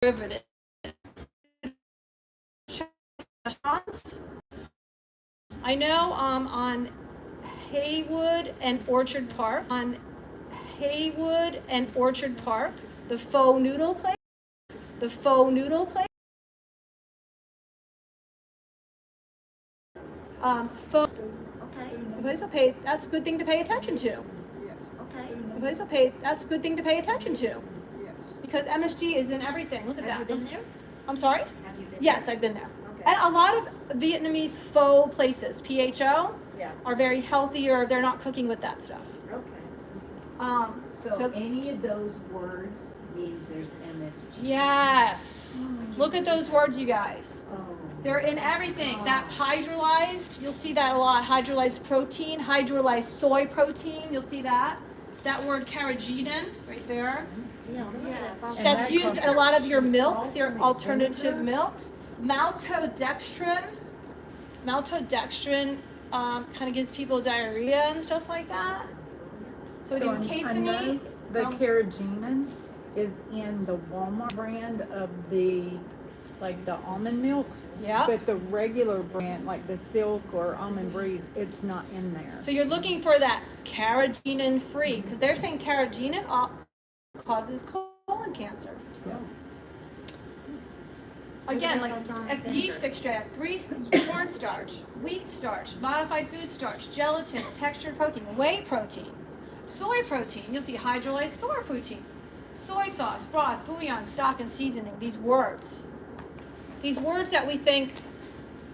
derivative. Restaurants. I know on Haywood and Orchard Park, the faux noodle place, faux. Okay. That's a good thing to pay attention to. Okay. That's a good thing to pay attention to. Because MSG is in everything. Look at that. Have you been there? I'm sorry? Have you been Yes, there? I've been there. Okay. And a lot of Vietnamese faux places, PHO, Yeah. are very healthier. They're not cooking with that stuff. Okay. So any of those words means there's MSG. Yes. Look at those words, you guys. Oh. They're in everything. That hydrolyzed, you'll see that a lot. Hydrolyzed protein, hydrolyzed soy protein, you'll see that. That word carrageenan right there. Yeah, look at that. That's that used in a comes lot of your milks, your balsamic alternative vinegar? milks. Maltodextrin kind of gives people diarrhea and stuff like that. So in I know casein, the carrageenan is in the Walmart brand of the almond milks. yeah. But the regular brand, like the Silk or Almond Breeze, it's not in there. So you're looking for that carrageenan free, because they're saying carrageenan causes colon cancer. Yeah. Again, like yeast extract, cornstarch, wheat starch, modified food starch, gelatin, textured protein, whey protein, soy protein. You'll see hydrolyzed soy protein, soy sauce, broth, bouillon, stock, and seasoning. These words that we think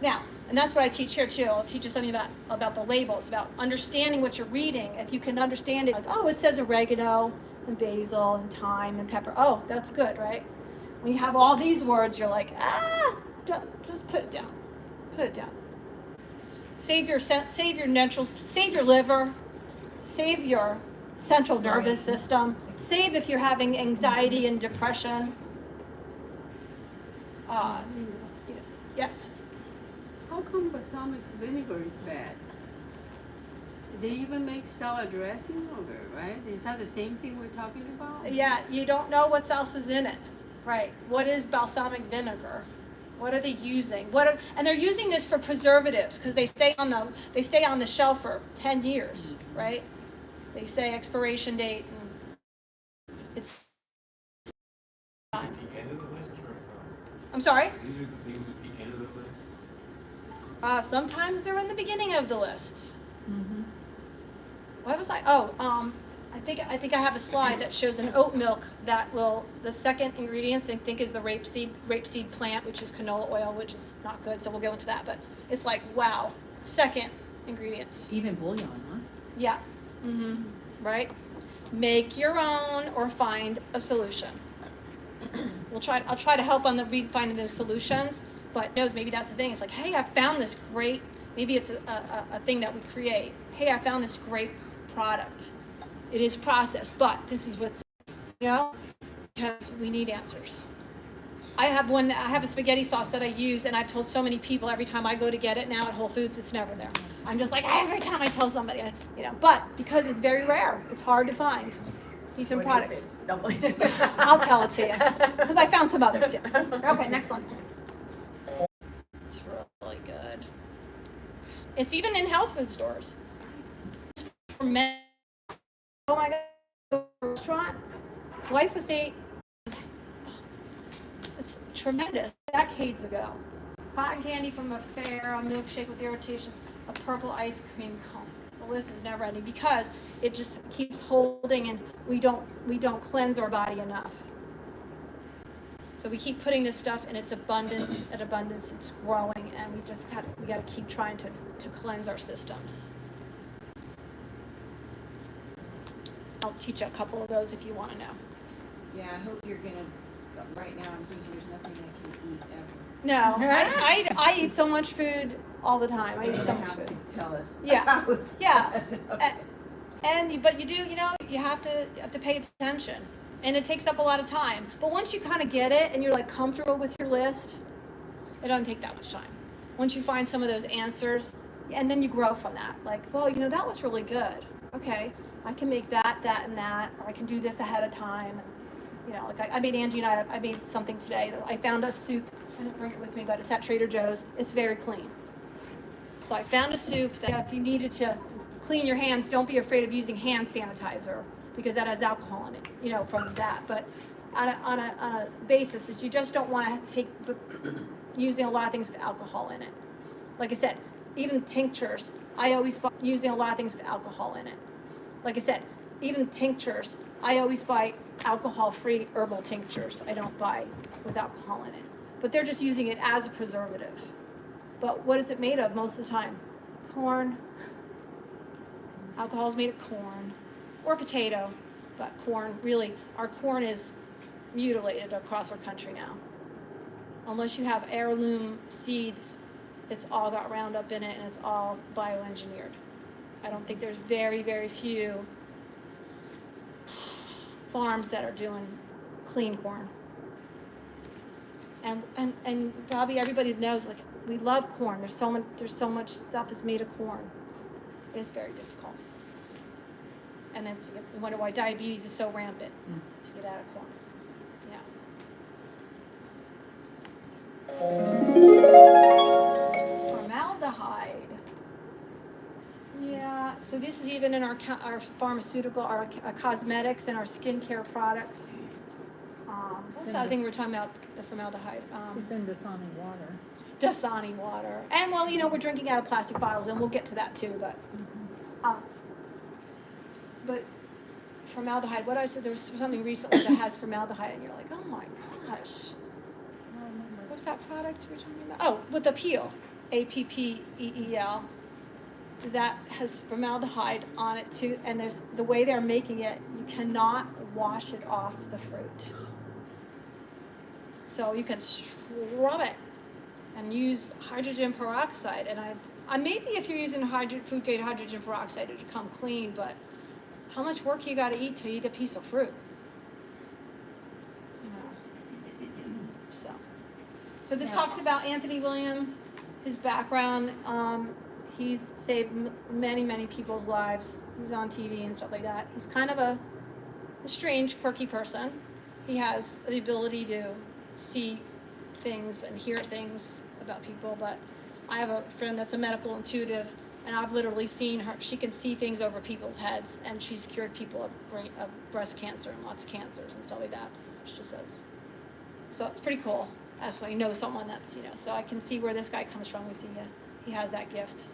now, and that's what I teach here too. I'll teach you something about the labels, about understanding what you're reading. If you can understand it, like, oh, it says oregano and basil and thyme and pepper. Oh, that's good, right? When you have all these words, you're like, just put it down. Put it down. Save your neutrals, save your liver, save your central nervous system, save if you're having anxiety and depression. Yes. How come balsamic vinegar is bad? They even make salad dressing of it, right? Is that the same thing we're talking about? Yeah, you don't know what else is in it. Right. What is balsamic vinegar? What are they using? And they're using this for preservatives because they stay on the shelf for 10 years, right? They say expiration date and it's At the end of the list or I'm sorry? these are the things at the end of the list? Sometimes they're in the beginning of the lists. What was I? I think I have a slide that shows an oat milk that the second ingredients I think is the rapeseed plant, which is canola oil, which is not good, so we'll go into that, but it's like, wow, second ingredients. Even bouillon, huh? Yeah. Right? Make your own or find a solution. I'll try to help on finding those solutions, but knows maybe that's the thing. It's like, hey, I found this great, maybe it's a thing that we create. Hey, I found this great product. It is processed, but this is what's, because we need answers. I have a spaghetti sauce that I use, and I've told so many people every time I go to get it now at Whole Foods, it's never there. I'm just like, every time I tell somebody, but because it's very rare, it's hard to find decent products. I'll tell it to you, because I found some others too. Okay, next one. It's really good. It's even in health food stores. For men. Oh my God, restaurant, glyphosate is it's tremendous. Decades ago. Cotton candy from a fair, a milkshake with irritation, a purple ice cream cone. The list is never ending because it just keeps holding and we don't cleanse our body enough. So we keep putting this stuff in its abundance, it's growing, and we gotta keep trying to cleanse our systems. I'll teach you a couple of those if you want to know. Yeah, I hope you're gonna, right now I'm thinking there's nothing I can eat ever. No, I eat so much food all the time. I eat so much food. To tell us. Yeah, how it's yeah. done. But you do, you have to pay attention, and it takes up a lot of time. But once you kind of get it and you're like comfortable with your list, it doesn't take that much time. Once you find some of those answers, and then you grow from that. Like, well, that was really good. Okay, I can make that, and that, or I can do this ahead of time. know, like I made Angie and I made something today. I found a soup. I didn't bring it with me, but it's at Trader Joe's. It's very clean. So I found a soup that if you needed to clean your hands, don't be afraid of using hand sanitizer because that has alcohol in it, you know, from that. But on a basis is you just don't want to take using a lot of things with alcohol in it. Like I said, even tinctures, I always buy using a lot of things with alcohol in it. Like I said, even tinctures, I always buy alcohol-free herbal tinctures. I don't buy with alcohol in it. But they're just using it as a preservative. But what is it made of most of the time? Corn. Alcohol is made of corn or potato, but corn, really, our corn is mutilated across our country now. Unless you have heirloom seeds, it's all got Roundup in it and it's all bioengineered. I don't think there's very, very few farms that are doing clean corn. And probably everybody knows, like, we love corn. There's so much stuff is made of corn. It's very difficult. And then you wonder why diabetes is so rampant to get out of corn. Yeah. Formaldehyde. Yeah, so this is even in our pharmaceutical, our cosmetics and our skincare products. What's the other thing we were talking about, the formaldehyde? It's in Dasani water. Dasani water. And well, you know, we're drinking out of plastic bottles, and we'll get to that too, but formaldehyde, what I said, there was something recently that has formaldehyde, and you're like, oh my gosh. What's that product we're talking about? Oh, with the peel, APPEEL. That has formaldehyde on it too, and there's the way they're making it, you cannot wash it off the fruit. So you can scrub it and use hydrogen peroxide, and I maybe if you're using food grade hydrogen peroxide, it'd come clean, but how much work you got to eat to eat a piece of fruit? You know. So this talks about Anthony William, his background. He's saved many people's lives. He's on TV and stuff like that. He's kind of a strange, quirky person. He has the ability to see things and hear things about people, but I have a friend that's a medical intuitive, and I've literally seen her. She can see things over people's heads, and she's cured people of breast cancer and lots of cancers and stuff like that. She just says. So it's pretty cool. So I know someone that's, you know, so I can see where this guy comes from. We see he has that gift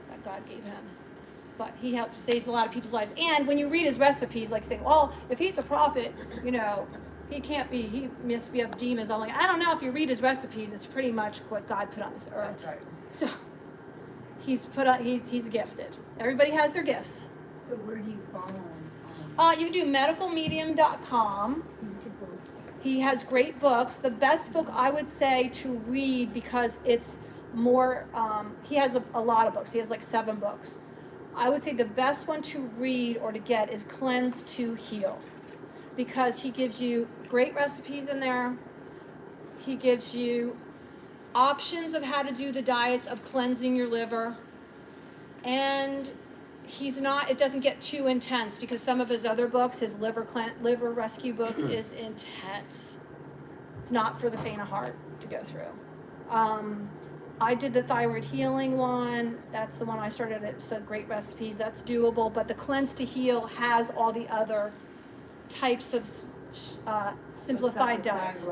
that God gave him. But he saves a lot of people's lives. And when you read his recipes, like saying, well, if he's a prophet, you know, he must be of demons. I'm like, I don't know. If you read his recipes, it's pretty much what God put on this earth. That's right. So he's gifted. Everybody has their gifts. So where do you follow him? You can do medicalmedium.com. He has great books. The best book I would say to read, because it's more, he has a lot of books. He has like 7 books. I would say the best one to read or to get is Cleanse to Heal, because he gives you great recipes in there. He gives you options of how to do the diets of cleansing your liver. And it doesn't get too intense, because some of his other books, his liver rescue book is intense. It's not for the faint of heart to go through. I did the thyroid healing one. That's the one I started at. So great recipes. That's doable. But the Cleanse to Heal has all the other types of simplified diets.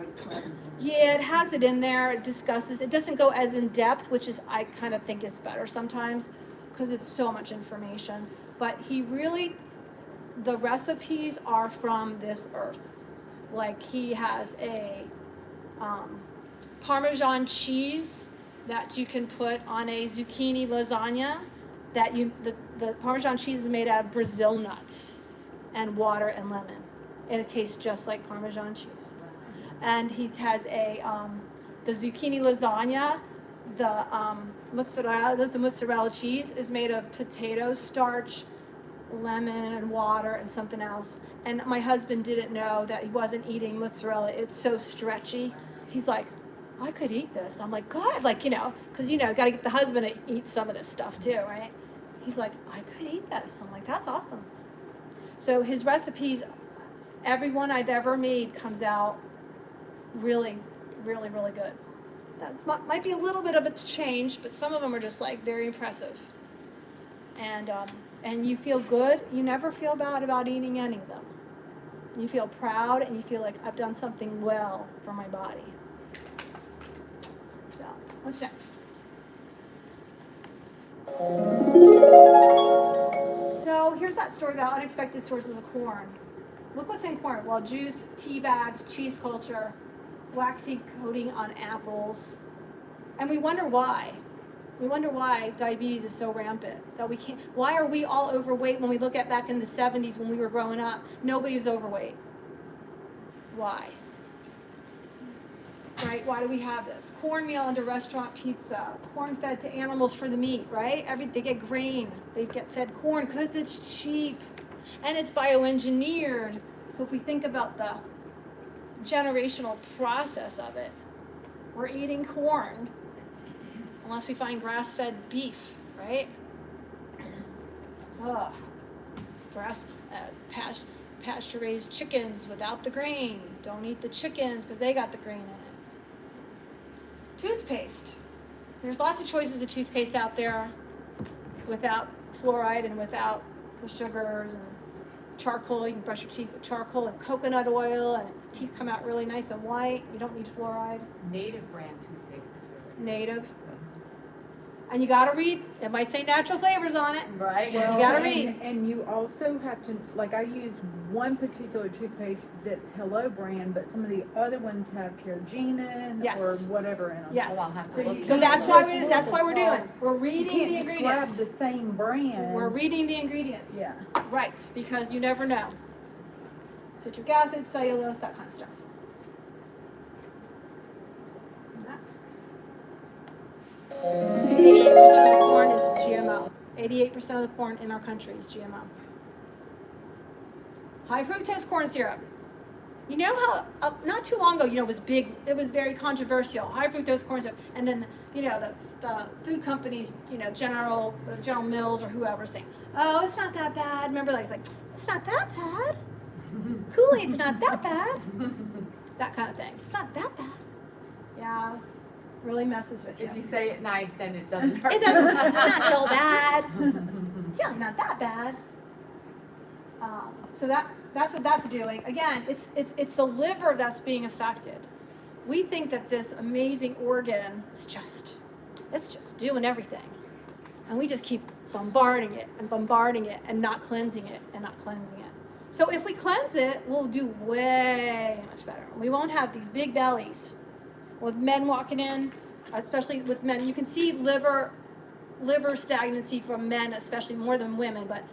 Yeah, it has it in there. It discusses. It doesn't go as in depth, which is I kind of think is better sometimes, because it's so much information. But the recipes are from this earth. Like he has a Parmesan cheese that you can put on a zucchini lasagna. The Parmesan cheese is made out of Brazil nuts and water and lemon, and it tastes just like Parmesan cheese. And he has the zucchini lasagna. The mozzarella cheese is made of potato starch, lemon and water and something else. And my husband didn't know that he wasn't eating mozzarella. It's so stretchy. He's like, I could eat this. I'm like, God, like, you know, because, you know, got to get the husband to eat some of this stuff too, right? He's like, I could eat this. I'm like, that's awesome. So his recipes, everyone I've ever made comes out really, really, really good. That might be a little bit of a change, but some of them are just like very impressive. And you feel good. You never feel bad about eating any of them. You feel proud and you feel like I've done something well for my body. So, what's next? So here's that story about unexpected sources of corn. Look what's in corn. Well, juice, tea bags, cheese culture, waxy coating on apples. And we wonder why. We wonder why diabetes is so rampant, that we can't, why are we all overweight when we look at back in the 70s when we were growing up? Nobody was overweight. Why? Right? Why do we have this? Cornmeal under restaurant pizza, corn fed to animals for the meat, right? They get grain, they get fed corn because it's cheap and it's bioengineered. So if we think about the generational process of it, we're eating corn unless we find grass-fed beef, right? Ugh. Pasture-raised chickens without the grain. Don't eat the chickens because they got the grain in it. Toothpaste. There's lots of choices of toothpaste out there without fluoride and without the sugars and charcoal. You can brush your teeth with charcoal and coconut oil and teeth come out really nice and white. You don't need fluoride. Native brand toothpaste is really Native. And you gotta read, it might say natural flavors on it. right. You gotta read. And you also have to, like, I use one particular toothpaste that's Hello brand, but some of the other ones have carrageenan Yes. or whatever in them. Yes. Oh, I'll have to So look you So at that's it. why we're doing. We're You reading can't the just grab ingredients. the same brand. We're reading the ingredients. Yeah. Right, because you never know. Citric acid, cellulose, that kind of stuff. Next. 88% of the corn is GMO. 88% of the corn in our country is GMO. High fructose corn syrup. You know how not too long ago, it was big. It was very controversial. High fructose corn syrup, and then the food companies, General Mills or whoever saying, "Oh, it's not that bad." Remember, it's like, "It's not that bad." Kool-Aid's not that bad. That kind of thing. It's not that bad. Yeah, really messes with you. If you say it nice, then it doesn't hurt. It doesn't. It's not so bad. Yeah, not that bad. So that's what that's doing. Again, it's the liver that's being affected. We think that this amazing organ is just doing everything, and we just keep bombarding it and not cleansing it and not cleansing it. So if we cleanse it, we'll do way much better. We won't have these big bellies. With men walking in, especially with men, you can see liver stagnancy from men, especially more than women, but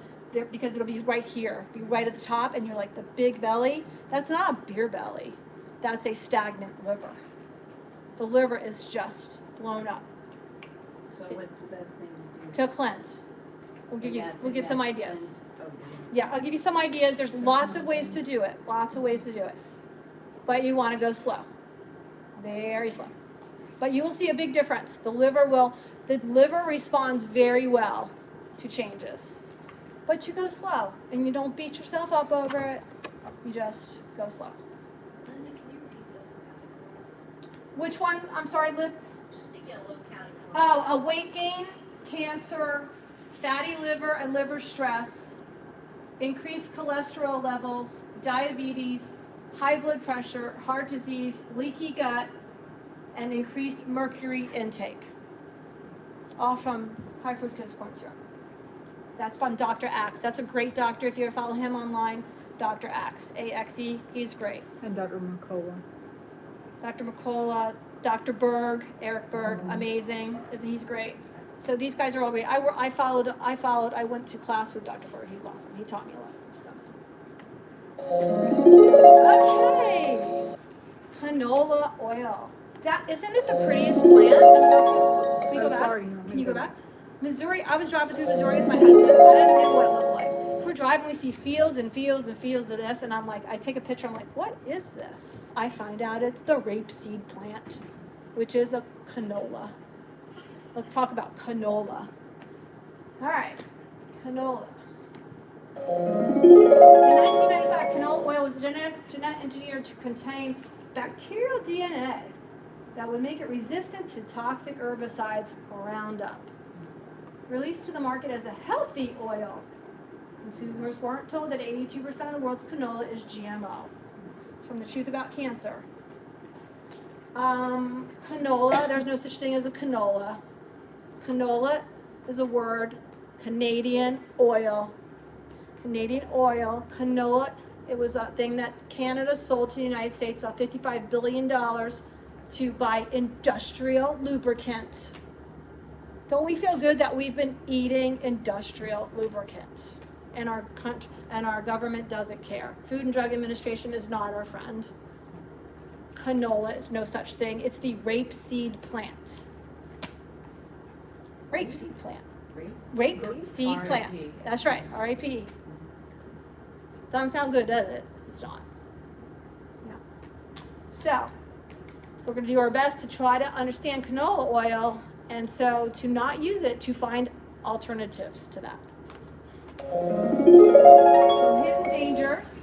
because it'll be right here, be right at the top, and you're like the big belly. That's not a beer belly. That's a stagnant liver. The liver is just blown up. So what's the best thing to do? To cleanse. We'll give some ideas. Oh, Yeah, I'll give you some ideas. There's lots of ways to do it. But you want to go slow. Very slow. But you will see a big difference. The liver responds very well to changes. But you go slow, and you don't beat yourself up over it. You just go slow. Linda, can you read those categories? Which one? I'm sorry, Liv. Just the yellow categories. Oh, weight gain, cancer, fatty liver and liver stress, increased cholesterol levels, diabetes, high blood pressure, heart disease, leaky gut, and increased mercury intake. All from high fructose corn syrup. That's from Dr. Axe. That's a great doctor. If you ever follow him online, Dr. Axe, A-X-E, he's great. And Dr. McCullough. Dr. McCullough, Dr. Berg, Eric Berg, amazing. He's great. So these guys are all great. I went to class with Dr. Berg. He's awesome. He taught me a lot of stuff. Okay. Canola oil. Isn't it the prettiest plant? Can you go back? Sorry, Can you go back? Missouri, I was driving through Missouri with my husband. I didn't know what it looked like. We're driving, we see fields and fields and fields of this, and I'm like, I take a picture, I'm like, what is this? I find out it's the rapeseed plant, which is a canola. Let's talk about canola. All right, canola. In 1995, canola oil was genetic engineered to contain bacterial DNA that would make it resistant to toxic herbicides Roundup. Released to the market as a healthy oil, consumers weren't told that 82% of the world's canola is GMO. It's from The Truth About Cancer. Canola, there's no such thing as a canola. Canola is a word, Canadian oil. Canadian oil, canola, it was a thing that Canada sold to the United States, $55 billion to buy industrial lubricant. Don't we feel good that we've been eating industrial lubricant and our country and our government doesn't care? Food and Drug Administration is not our friend. Canola is no such thing. It's the rapeseed plant. Rapeseed plant. Rapeseed plant. R.I.P.. That's right, R.I.P. Doesn't sound good, does it? It's not. No. So, we're going to do our best to try to understand canola oil, and so to not use it, to find alternatives to that. So, hidden dangers.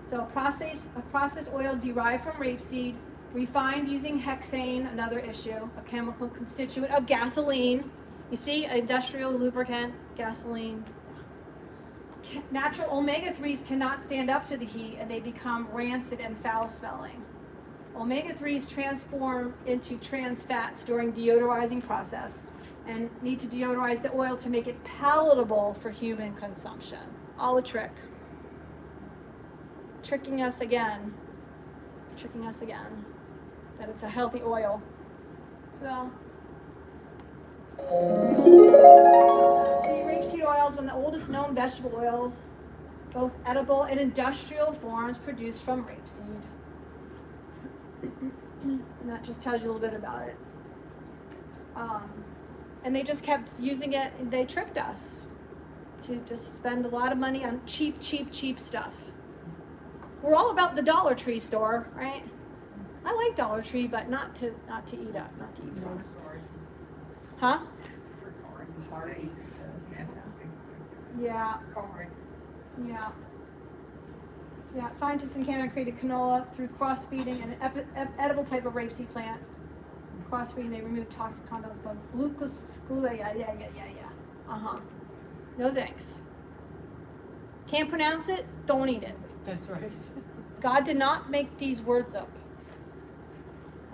So, a processed oil derived from rapeseed, refined using hexane, another issue, a chemical constituent of gasoline. You see, industrial lubricant, gasoline. Natural omega-3s cannot stand up to the heat and they become rancid and foul-smelling. Omega-3s transform into trans fats during deodorizing process and need to deodorize the oil to make it palatable for human consumption. All a trick. Tricking us again. That it's a healthy oil. Well, see, rapeseed oil is one of the oldest known vegetable oils, both edible and industrial forms produced from rapeseed. And that just tells you a little bit about it. And they just kept using it, and they tricked us to just spend a lot of money on cheap stuff. We're all about the Dollar Tree store, right? I like Dollar Tree, but not to eat from. Huh? Parties. Yeah. Cards. Yeah. Yeah. Scientists in Canada created canola through crossbreeding an edible type of rapeseed plant. Crossbreeding, they removed toxic compounds called glucosculia. Yeah. No thanks. Can't pronounce it? Don't eat it. That's right. God did not make these words up.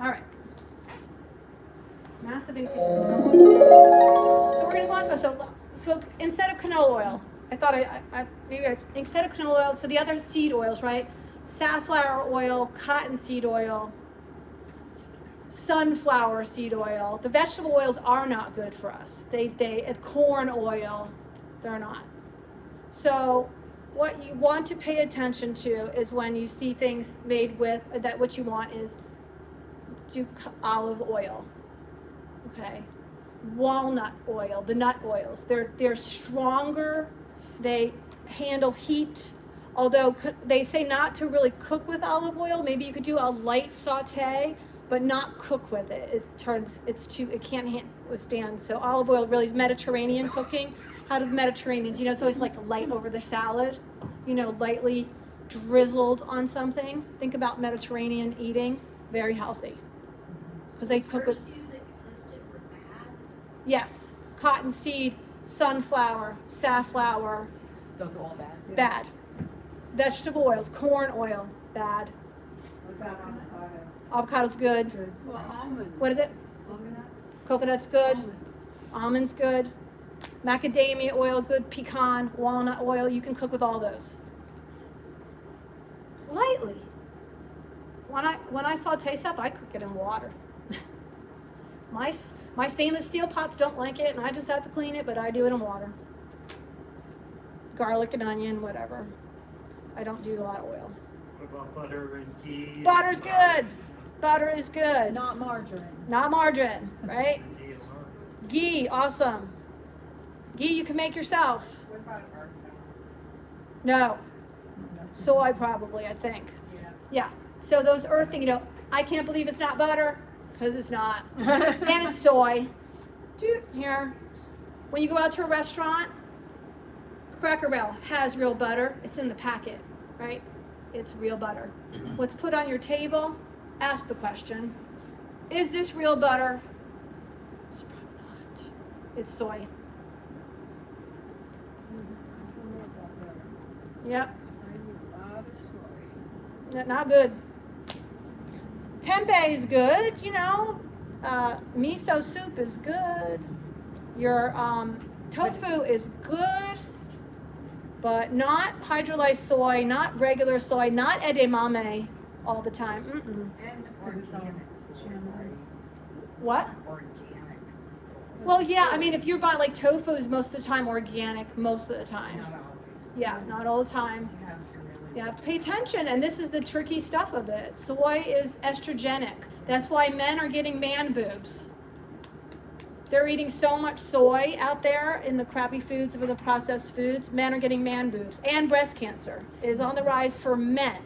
All right. Massive increase in canola. So we're going to go on. So instead of canola oil, I thought instead of canola oil, so the other seed oils, right? Safflower oil, cottonseed oil, sunflower seed oil. The vegetable oils are not good for us. Corn oil, they're not. So what you want to pay attention to is when you see things made with that. What you want is olive oil. Okay, walnut oil, the nut oils. They're stronger. They handle heat. Although they say not to really cook with olive oil. Maybe you could do a light saute, but not cook with it. It can't withstand. So olive oil really is Mediterranean cooking. How do the Mediterraneans? It's always like light over the salad. Lightly drizzled on something. Think about Mediterranean eating. Very healthy. Because they cook with. First few that you listed were bad. Yes, cottonseed, sunflower, safflower, Those are all bad. bad. Vegetable oils, corn oil, bad. What about avocado? Avocado's good. Well, almond. What is it? Coconut's good. Almond's good. Macadamia oil, good. Pecan, walnut oil, you can cook with all those. Lightly. When I saute stuff, I cook it in water. My stainless steel pots don't like it, and I just have to clean it, but I do it in water. Garlic and onion, whatever. I don't do a lot of oil. What about butter and ghee? Butter's good. Butter is good. Not margarine. Not margarine, right? And ghee and margarine. Ghee, awesome. Ghee you can make yourself. What about our No. Soy probably, I think. Yeah. So those earthing, I can't believe it's not butter, because it's not. And it's soy. Dude, here. When you go out to a restaurant, Cracker Barrel has real butter. It's in the packet, right? It's real butter. What's put on your table? Ask the question, is this real butter? It's probably not. It's soy. I don't know about that. Yep. So I use a lot of soy. Not good. Tempeh is good, you know. Miso soup is good. Your tofu is good, but not hydrolyzed soy, not regular soy, not edamame all the time. Mm-mm. And Because it's all organic soy, right? What? Organic soy. Well, yeah, I mean, if you're buying like tofu is most of the time organic, most of the time. Not always. Yeah, not all the time. You have to really. You have to pay attention, and this is the tricky stuff of it. Soy is estrogenic. That's why men are getting man boobs. They're eating so much soy out there in the crappy foods, of the processed foods. Men are getting man boobs, and breast cancer is on the rise for men.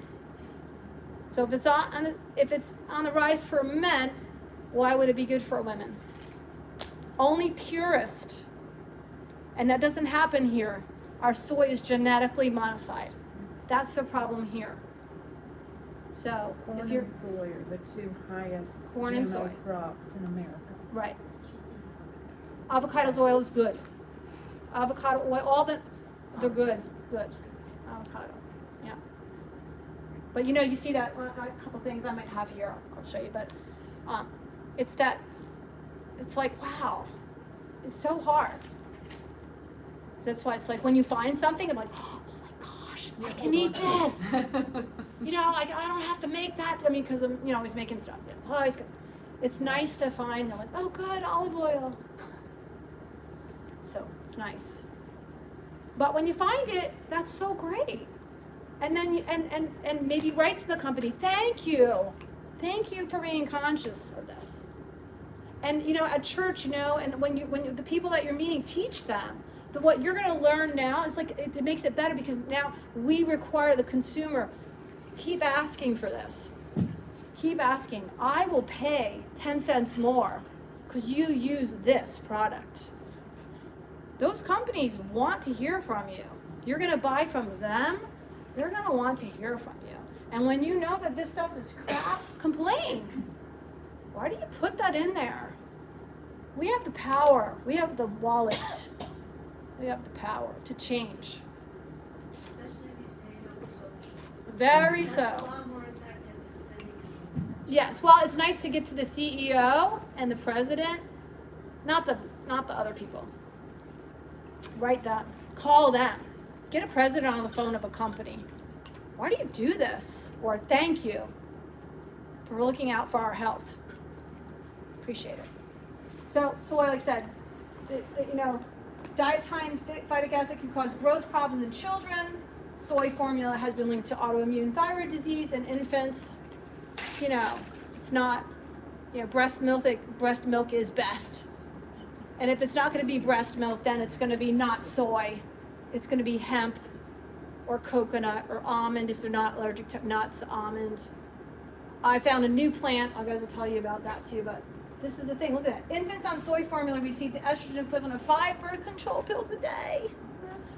So if it's on the rise for men, why would it be good for women? Only purist, and that doesn't happen here. Our soy is genetically modified. That's the problem here. So Corn if you're and soy are the two highest Corn and GMO soy. crops in America. right, avocado's oil is good. Avocado oil, they're good. Avocado, yeah. But you know, you see that a couple things I might have here. I'll show you, but it's like wow, it's so hard. That's why it's like when you find something, I'm like, oh my gosh, I can eat this. You know, I don't have to make that. I mean, because I'm always making stuff. It's always good. It's nice to find. I'm like, oh, good olive oil. So it's nice. But when you find it, that's so great. And then and maybe write to the company, thank you for being conscious of this. And at church, and when the people that you're meeting, teach them. What you're going to learn now is like it makes it better because now we require the consumer, keep asking for this. Keep asking. I will pay 10 cents more because you use this product. Those companies want to hear from you. You're going to buy from them, they're going to want to hear from you. And when you know that this stuff is crap, complain. Why do you put that in there? We have the power. We have the wallet. We have the power to change. Especially if you say it on social. Very That's so. a lot more effective than sending an email. Yes, well, it's nice to get to the CEO and the president, not the other people. Write them, call them, get a president on the phone of a company. Why do you do this? Or thank you for looking out for our health. Appreciate it. So like I said, diet's high in phytic acid can cause growth problems in children. Soy formula has been linked to autoimmune thyroid disease in infants. It's not, breast milk is best. And if it's not going to be breast milk, then it's going to be not soy. It's going to be hemp or coconut or almond if they're not allergic to nuts, almond. I found a new plant. I'll guys will tell you about that too, but this is the thing. Look at that. Infants on soy formula receive the estrogen equivalent of 5 birth control pills a day.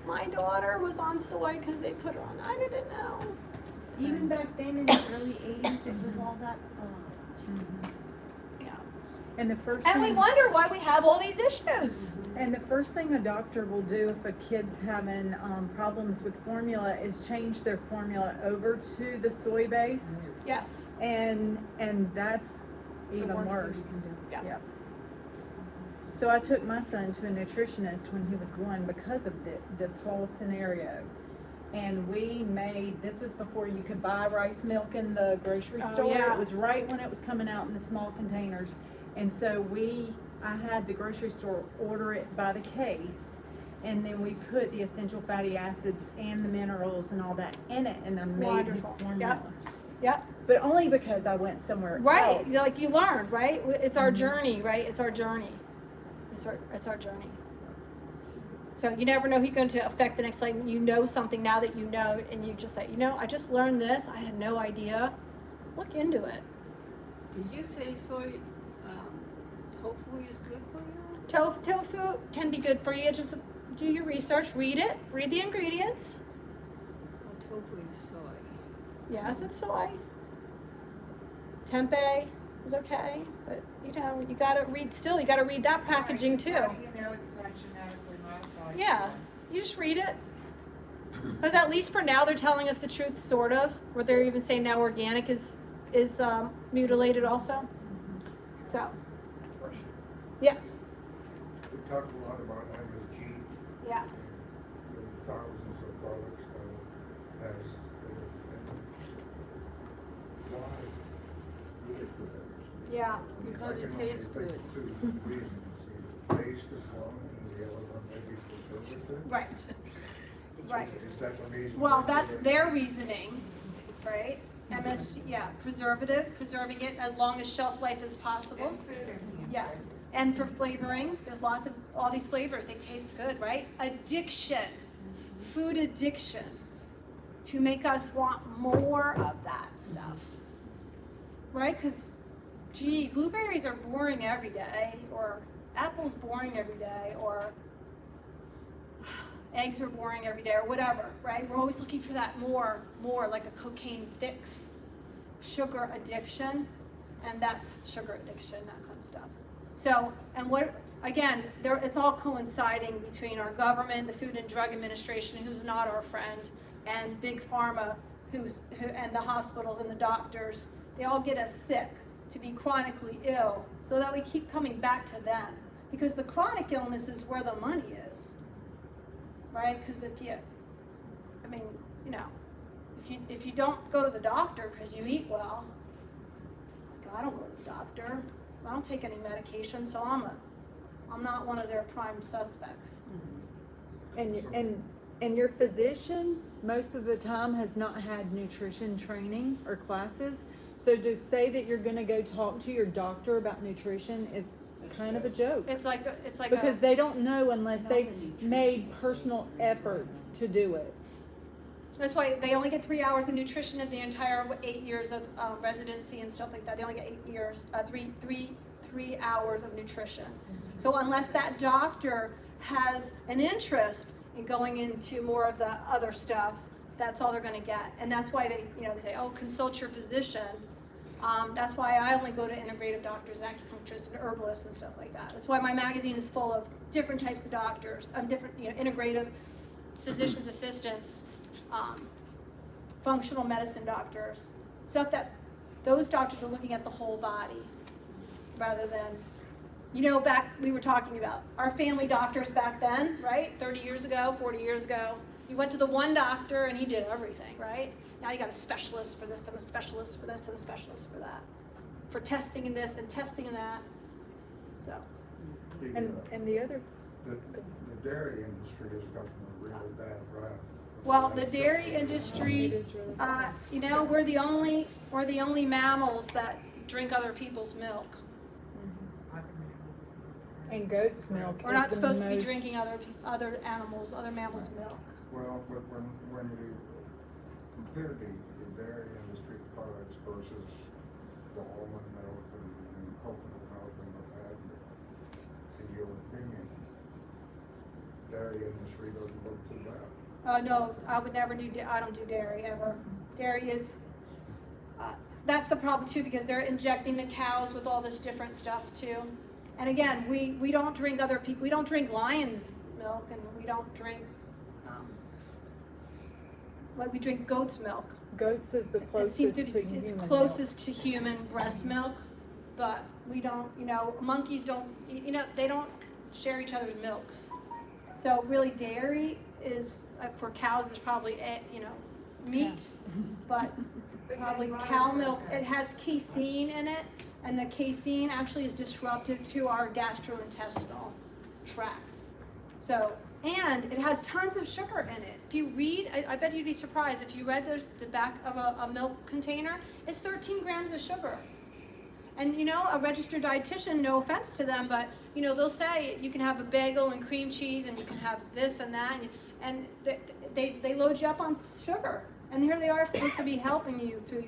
My daughter was on soy because they put her on. I didn't know. Even back then in the early 80s, it was all that. Yeah. And the first And we thing, wonder why we have all these issues. and the first thing a doctor will do if a kid's having problems with formula is change their formula over to the soy-based, Yes. and that's even worse. Yeah. Yep. So I took my son to a nutritionist when he was 1 because of this whole scenario. And this was before you could buy rice milk in the grocery Oh, store. yeah. It was right when it was coming out in the small containers. And so I had the grocery store order it by the case. And then we put the essential fatty acids and the minerals and all that in it. And I made his Wonderful. formula. Yep. But only because I went somewhere Right. else. Like you learned, right? It's our journey, right? It's our journey. It's our journey. So you never know who's going to affect the next, like you know something now that you know, and you just say, I just learned this. I had no idea. Look into it. Did you say soy tofu is good for you? Tofu can be good for you. Just do your research, read it, read the ingredients. Well, tofu is soy. Yes, it's soy. Tempeh is okay, but you gotta read still, you gotta read that packaging Right, too. it's not, you know, it's not genetically modified. Yeah, you just read it. Because at least for now, they're telling us the truth, sort of. Where they're even saying now organic is mutilated also. So, Question. yes, We talked a lot about MSG, yes. the thousands of products that has, why good for that? Yeah. I mean, Because I it can only tastes think good. of two reasons, the taste is one, and the other one maybe preservative. Right. Right. Is that the reason? Well, why that's they're- their reasoning, right? MSG, yeah, preserving it as long as shelf life is possible. And food enhancers. Yes, and for flavoring, there's lots of, all these flavors, they taste good, right? Addiction, food addiction, to make us want more of that stuff, right? Because, gee, blueberries are boring every day, or apples boring every day, or eggs are boring every day, or whatever, right? We're always looking for that more, like a cocaine fix, sugar addiction, and that's sugar addiction, that kind of stuff. So, and what, again, it's all coinciding between our government, the Food and Drug Administration, who's not our friend, and Big Pharma, and the hospitals and the doctors. They all get us sick to be chronically ill, so that we keep coming back to them. Because the chronic illness is where the money is. Right? Because if you don't go to the doctor because you eat well, like I don't go to the doctor. I don't take any medication, so I'm not one of their prime suspects. And your physician, most of the time, has not had nutrition training or classes. So to say that you're gonna go talk to your doctor about nutrition is kind of a joke. It's like Because they don't know unless they've made personal efforts to do it. that's why they only get 3 hours of nutrition in the entire 8 years of residency and stuff like that. They only get 8 years, three hours of nutrition. So unless that doctor has an interest in going into more of the other stuff, that's all they're going to get. And that's why they say, oh, consult your physician. That's why I only go to integrative doctors, acupuncturists, and herbalists and stuff like that. That's why my magazine is full of different types of doctors, different integrative physician's assistants, functional medicine doctors, stuff that those doctors are looking at the whole body, rather than, back we were talking about our family doctors back then, right? 30 years ago, 40 years ago, you went to the one doctor and he did everything, right? Now you got a specialist for this and a specialist for this and a specialist for that, for testing in this and testing in that. So, And the other, The dairy industry has gotten a really bad rap. well, the dairy industry, we're the only mammals that drink other people's milk. and goat's milk. We're is not the supposed to be most- drinking other mammals' milk. Well, but when you compare the dairy industry products versus the almond milk and coconut milk and what have you, in your opinion, dairy industry doesn't look too bad. No, I would never do, I don't do dairy ever. Dairy is, that's the problem too, because they're injecting the cows with all this different stuff too. And again, we don't drink we don't drink lion's milk, and we don't drink, we drink goat's milk. Goats is the It closest seems to to human be, it's milk. closest to human breast milk, but we don't, monkeys don't, they don't share each other's milks. So really dairy is, for cows is probably, meat, but probably cow milk, it has casein in it, and the casein actually is disruptive to our gastrointestinal tract. So, and it has tons of sugar in it. If you read, I bet you'd be surprised, if you read the back of a milk container, it's 13 grams of sugar. And a registered dietitian, no offense to them, but they'll say you can have a bagel and cream cheese, and you can have this and that, and they load you up on sugar. And here they are supposed to be helping you through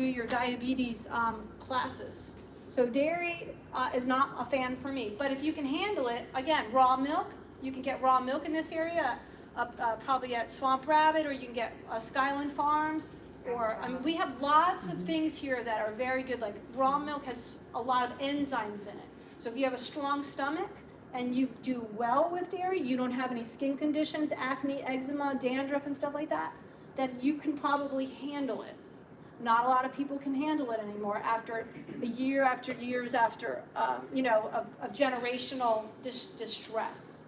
your diabetes classes. So dairy is not a fan for me. But if you can handle it, again, raw milk, You can get raw milk in this area, probably at Swamp Rabbit, or you can get Skyland Farms. Or, I mean, we have lots of things here that are very good, like raw milk has a lot of enzymes in it. So if you have a strong stomach and you do well with dairy, you don't have any skin conditions, acne, eczema, dandruff and stuff like that, then you can probably handle it. Not a lot of people can handle it anymore after years after, of generational distress.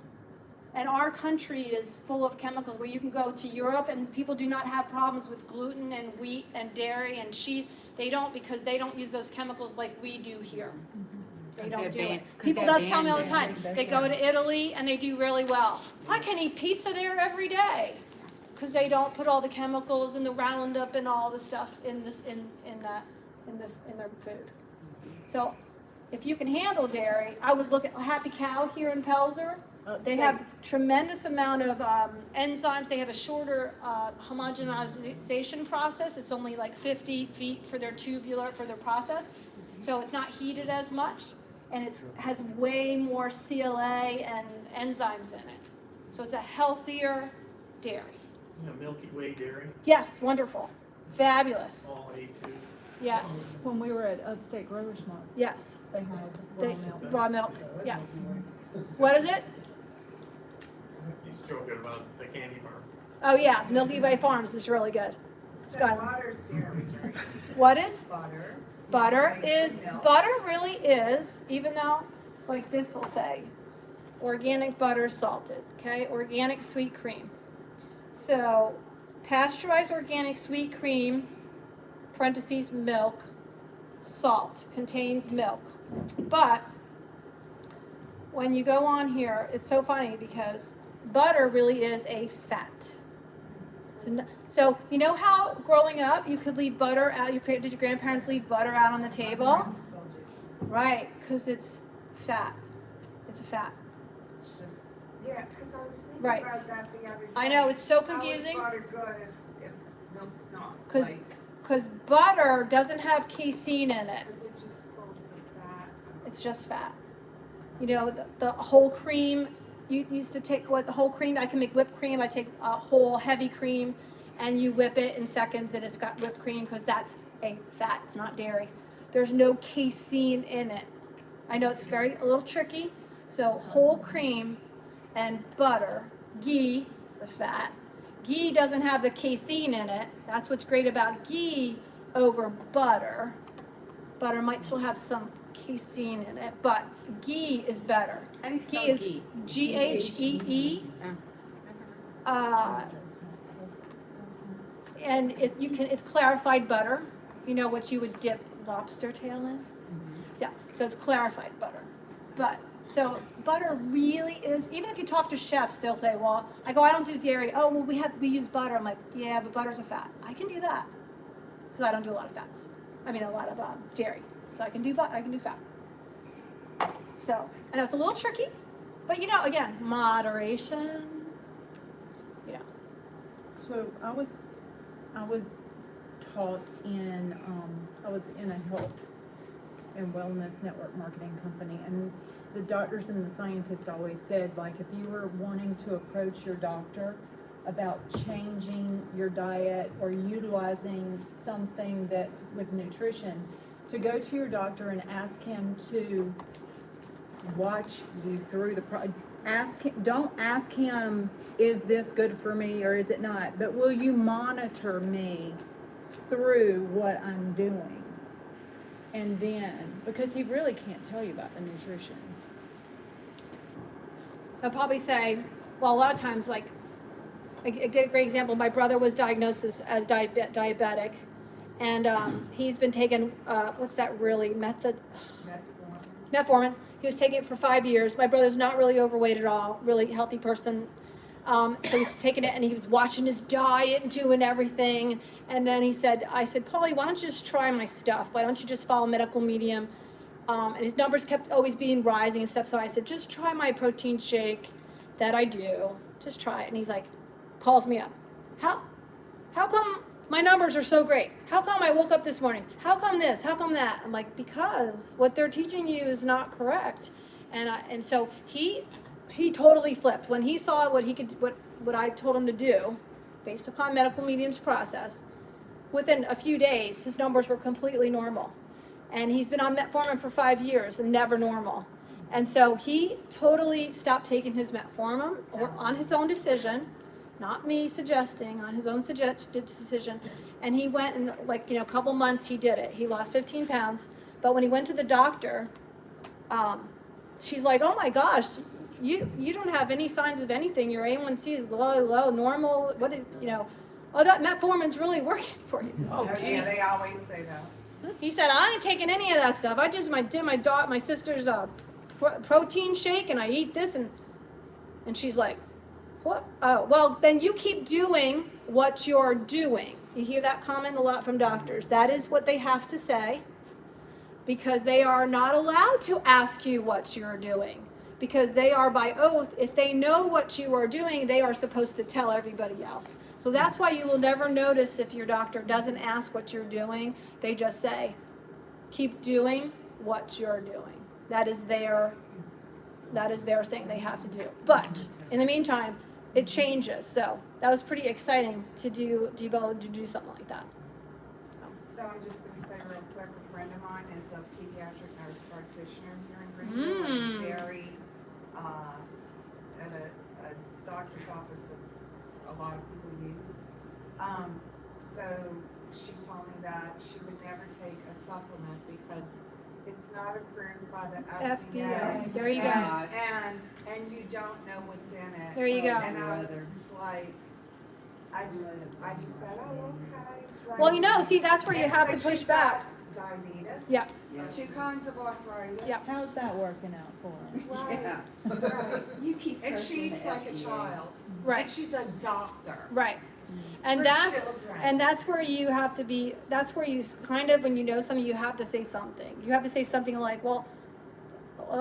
And our country is full of chemicals where you can go to Europe and people do not have problems with gluten and wheat and dairy and cheese. They don't, because they don't use those chemicals like we do here. They don't do it. People don't tell me all the time. They go to Italy and they do really well. I can eat pizza there every day because they don't put all the chemicals and the Roundup and all the stuff in their food. So if you can handle dairy, I would look at Happy Cow here in Pelzer. They have tremendous amount of enzymes. They have a shorter homogenization process. It's only like 50 feet for their process. So it's not heated as much, and it has way more CLA and enzymes in it. So it's a healthier dairy. Milky Way dairy, Yes, wonderful. Fabulous. all A2. Yes, When we were at Upstate Growers Mart, yes. they had They- raw milk. Raw milk, yes. What is it? He's joking about the candy bar. Oh, yeah, Milky Way Farms is really good. So Sky. butter's dairy, right? What is? Butter. Butter Like is, milk. butter really is, even though, like this will say, organic butter salted, okay? Organic sweet cream. So, pasteurized organic sweet cream, parentheses, milk, salt, contains milk. But, when you go on here, it's so funny because butter really is a fat. So, you know how growing up you could leave butter out, did your grandparents leave butter out on the table? Right, because it's fat. It's a fat. Yeah, because I was thinking Right. about that the other day. I know, it's so confusing. How is butter good if milk's not? Because Like, butter doesn't have casein in it. is it just close to fat? It's just fat. You know, the whole cream, you used to take the whole cream, I can make whipped cream, I take a whole heavy cream and you whip it in seconds and it's got whipped cream because that's a fat, it's not dairy. There's no casein in it. I know it's a little tricky. So whole cream and butter, ghee is a fat. Ghee doesn't have the casein in it. That's what's great about ghee over butter. Butter might still have some casein in it, but ghee is better. How do you spell Ghee is ghee? Ghee. And it's clarified butter. You know what you would dip lobster tail in? Yeah, so it's clarified butter. But, so butter really is, even if you talk to chefs, they'll say, well, I don't do dairy. Oh, well, we use butter. I'm like, yeah, but butter's a fat. I can do that. Because I don't do a lot of fats. I mean, a lot of dairy. So I can do fat. So, I know it's a little tricky, but again, moderation. So I was taught I was in a health and wellness network marketing company, and the doctors and the scientists always said, like, if you were wanting to approach your doctor about changing your diet or utilizing something that's with nutrition, to go to your doctor and ask him to watch you through don't ask him, is this good for me or is it not? But will you monitor me through what I'm doing? And then, because he really can't tell you about the nutrition. I'll probably say, well, a lot of times, like, I get a great example. My brother was diagnosed as diabetic, and he's been taking, what's that really, metformin. He was taking it for 5 years. My brother's not really overweight at all, really healthy person. So he's taking it and he was watching his diet and doing everything. And then I said, Paulie, why don't you just try my stuff? Why don't you just follow medical medium? And his numbers kept always being rising and stuff. So I said, just try my protein shake that I do. Just try it. And he's like, calls me up. How come my numbers are so great? How come I woke up this morning? How come this? How come that? I'm like, because what they're teaching you is not correct. And so he he totally flipped when he saw what I told him to do, based upon medical medium's process. Within a few days, his numbers were completely normal, and he's been on metformin for 5 years and never normal. And so he totally stopped taking his metformin on his own decision, not me suggesting, on his own suggested decision. And he went and a couple months he did it. He lost 15 pounds. But when he went to the doctor, she's like, oh my gosh, you don't have any signs of anything. Your A1C is low, normal. What is, oh, that metformin's really working for you. Oh, yeah, they always say that. He said, I ain't taking any of that stuff. I just did my sister's protein shake, and I eat this, and she's like, what? Oh, well, then you keep doing what you're doing. You hear that comment a lot from doctors. That is what they have to say, because they are not allowed to ask you what you're doing, because they are by oath, if they know what you are doing, they are supposed to tell everybody else. So that's why you will never notice if your doctor doesn't ask what you're doing. They just say, keep doing what you're doing. That is their thing they have to do. But in the meantime, it changes. So that was pretty exciting to be able to do something like that. So I'm just gonna say real quick, a friend of mine is a pediatric nurse practitioner here in Greenville, and very, at a doctor's office that a lot of people use. So she told me that she would never take a supplement because it's not approved by the FDA. There you go. And you don't know what's in it. There you go. And I was like, I just said, oh, okay. Well, see, that's where you have to But push she's got back. diabetes. Yeah. 2 kinds of arthritis. Yeah. How's that working out for her? Right. Yeah. Right. You keep And cursing she eats the like a FDA. child. Right. And she's a doctor. Right. And For that's children. where you have to be, that's where you kind of, when you know something, you have to say something. You have to say something like, well,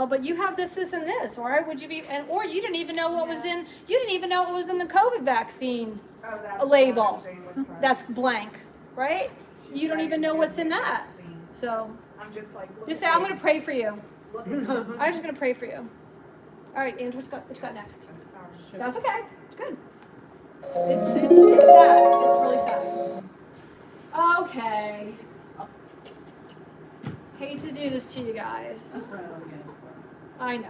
but you have this, and this. Why would you be, or you didn't even know what was in the COVID vaccine Oh, that's label. another thing with her. That's blank, right? She's You don't ready even to know get what's in the that. vaccine. So I'm just like, look just at say, I'm me. going to pray for you. Look at me. I'm just going to pray for you. All right, Andrew, what you got next? I'm sorry. That's okay. It's good. It's sad. It's really sad. Okay. Hate to do this to you guys. I know.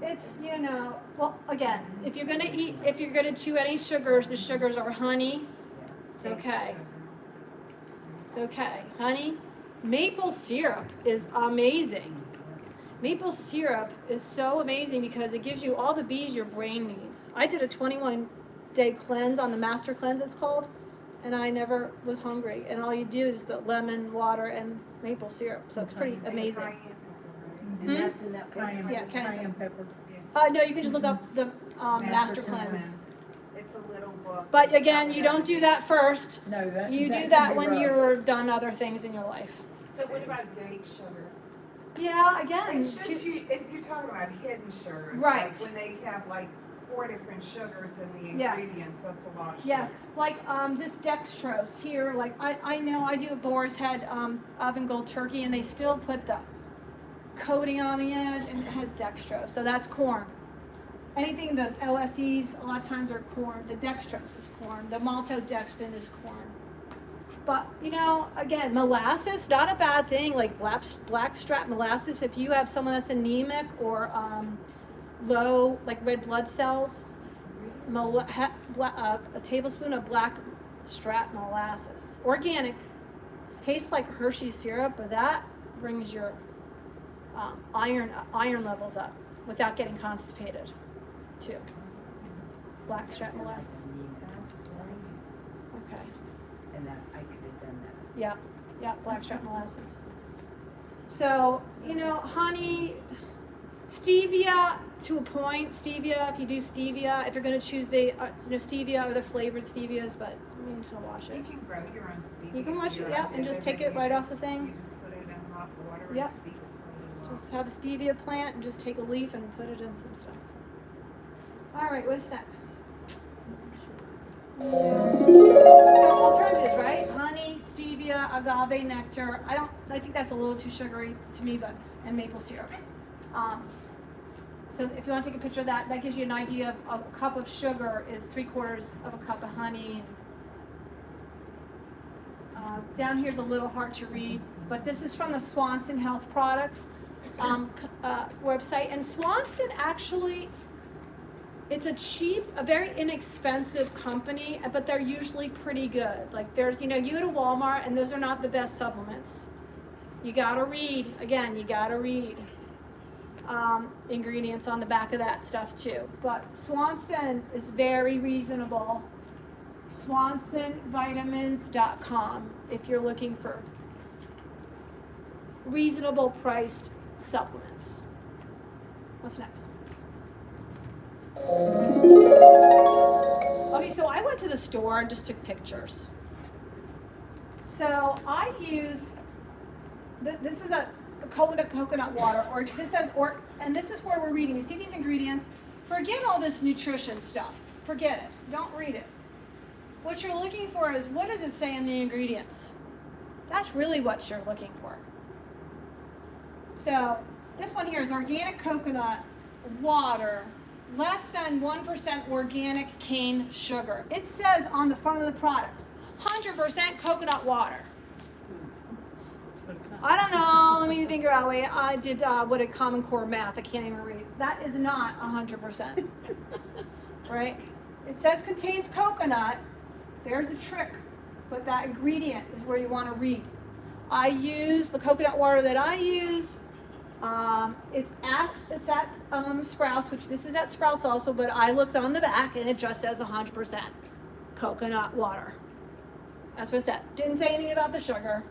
It's, well, again, if you're gonna chew any sugars, the sugars are honey. It's okay. It's okay. Honey, maple syrup is amazing. Maple syrup is so amazing because it gives you all the B's your brain needs. I did a 21-day cleanse on the Master Cleanse, it's called, and I never was hungry. And all you do is the lemon, water, and maple syrup. So it's pretty amazing. And that's in that Cayenne, Yeah, cayenne pepper. No, you can just look up the Master Cleanse. It's a little book. But again, you don't do that first. No, that. You do can that be when rough. you're done other things in your life. So what about date sugar? Yeah, again. It's just you're talking about hidden sugars. Right. Like when they have like 4 different sugars in the Yes. ingredients, that's a lot of sugar. Yes, like this dextrose here, like I know I do a Boar's Head oven gold turkey, and they still put the coating on the edge, and it has dextrose, so that's corn. Anything those OSEs a lot of times are corn. The dextrose is corn. The maltodextrin is corn. But again, molasses, not a bad thing. Like blackstrap molasses, if you have someone that's anemic or low, like red blood cells, a tablespoon of blackstrap molasses, organic, tastes like Hershey's syrup, but that brings your iron levels up without getting constipated, too. Blackstrap molasses. That's right. Okay. And that, I could have done that. Yeah, blackstrap molasses. So, honey, stevia to a point. Stevia, if you do stevia, if you're going to choose the stevia or the flavored stevias, but you need to watch it. You can grow your own stevia. You can watch it, Your yeah, own and just stevia, take it you right off just- the thing. You just put it in hot water Yep. and steep it for a little while. Just have a stevia plant and just take a leaf and put it in some stuff. All right, what's next? So alternatives, right? Honey, stevia, coconut agave nectar. I think that's a little too sugary to me, and maple syrup. So if you want to take a picture of that, that gives you an idea of a cup of sugar is 3/4 of a cup of honey. Down here's a little hard to read, but this is from the Swanson Health Products website. And Swanson actually, it's a very inexpensive company, but they're usually pretty good. Like there's, you go to Walmart and those are not the best supplements. You gotta read, again, you gotta read ingredients on the back of that stuff too. But Swanson is very reasonable. SwansonVitamins.com if you're looking for reasonable priced supplements. What's next? Okay, so I went to the store and just took pictures. So I use, this is a coconut water, or this says, and this is where we're reading. You see these ingredients? Forget all this nutrition stuff. Forget it. Don't read it. What you're looking for is, what does it say in the ingredients? That's really what you're looking for. So this one here is organic coconut water, less than 1% organic cane sugar. It says on the front of the product, 100% coconut water. I don't know, let me figure out, wait, I did what a Common Core math, I can't even read. That is not 100%, right? It says contains coconut, there's a trick, but that ingredient is where you want to read. I use the coconut water that I use. It's at Sprouts, which this is at Sprouts also, but I looked on the back and it just says 100% coconut water. That's what it said. Didn't say anything about the sugar.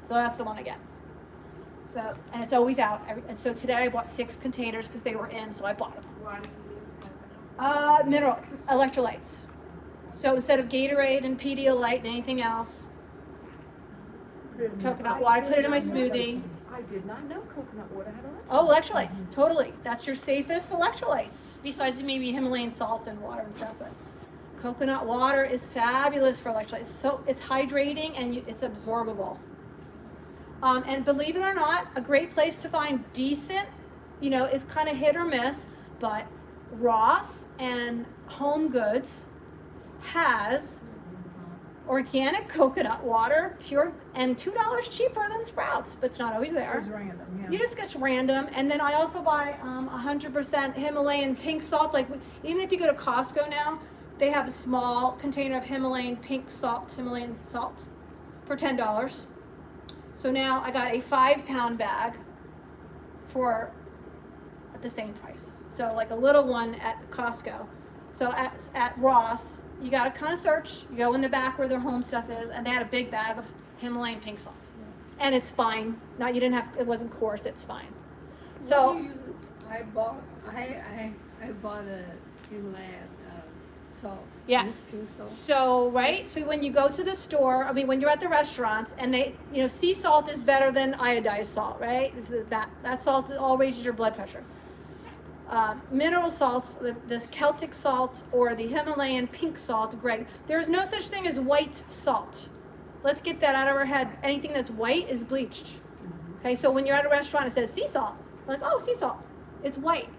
So that's the one I get. So, and it's always out. And so today I bought 6 containers because they were in, so I bought them. Why do you use coconut? Mineral electrolytes. So instead of Gatorade and Pedialyte and anything else, coconut water. I put it in my smoothie. I did not know coconut water had electrolytes. Oh, electrolytes, totally. That's your safest electrolytes, besides maybe Himalayan salt and water and stuff. But coconut water is fabulous for electrolytes. So it's hydrating and it's absorbable. And believe it or not, a great place to find decent, it's kind of hit or miss, but Ross and Home Goods has organic coconut water, pure, and $2 cheaper than Sprouts, but it's not always there. It's random, yeah. You just get random, and then I also buy 100% Himalayan pink salt. Like even if you go to Costco now, they have a small container of Himalayan salt for $10. So now I got a 5-pound bag for the same price. So like a little one at Costco. So at Ross, you gotta kind of search. You go in the back where their home stuff is, and they had a big bag of Himalayan pink salt, and it's fine. It wasn't coarse. It's fine. So What do you use? I bought a Himalayan salt. Yes. Pink salt. So when you go to the store, when you're at the restaurants, and they, sea salt is better than iodized salt, right? That salt all raises your blood pressure. Mineral salts, this Celtic salt or the Himalayan pink salt, Greg, there's no such thing as white salt. Let's get that out of our head. Anything that's white is bleached. Okay, so when you're at a restaurant, it says sea salt. Like, oh, sea salt. It's white.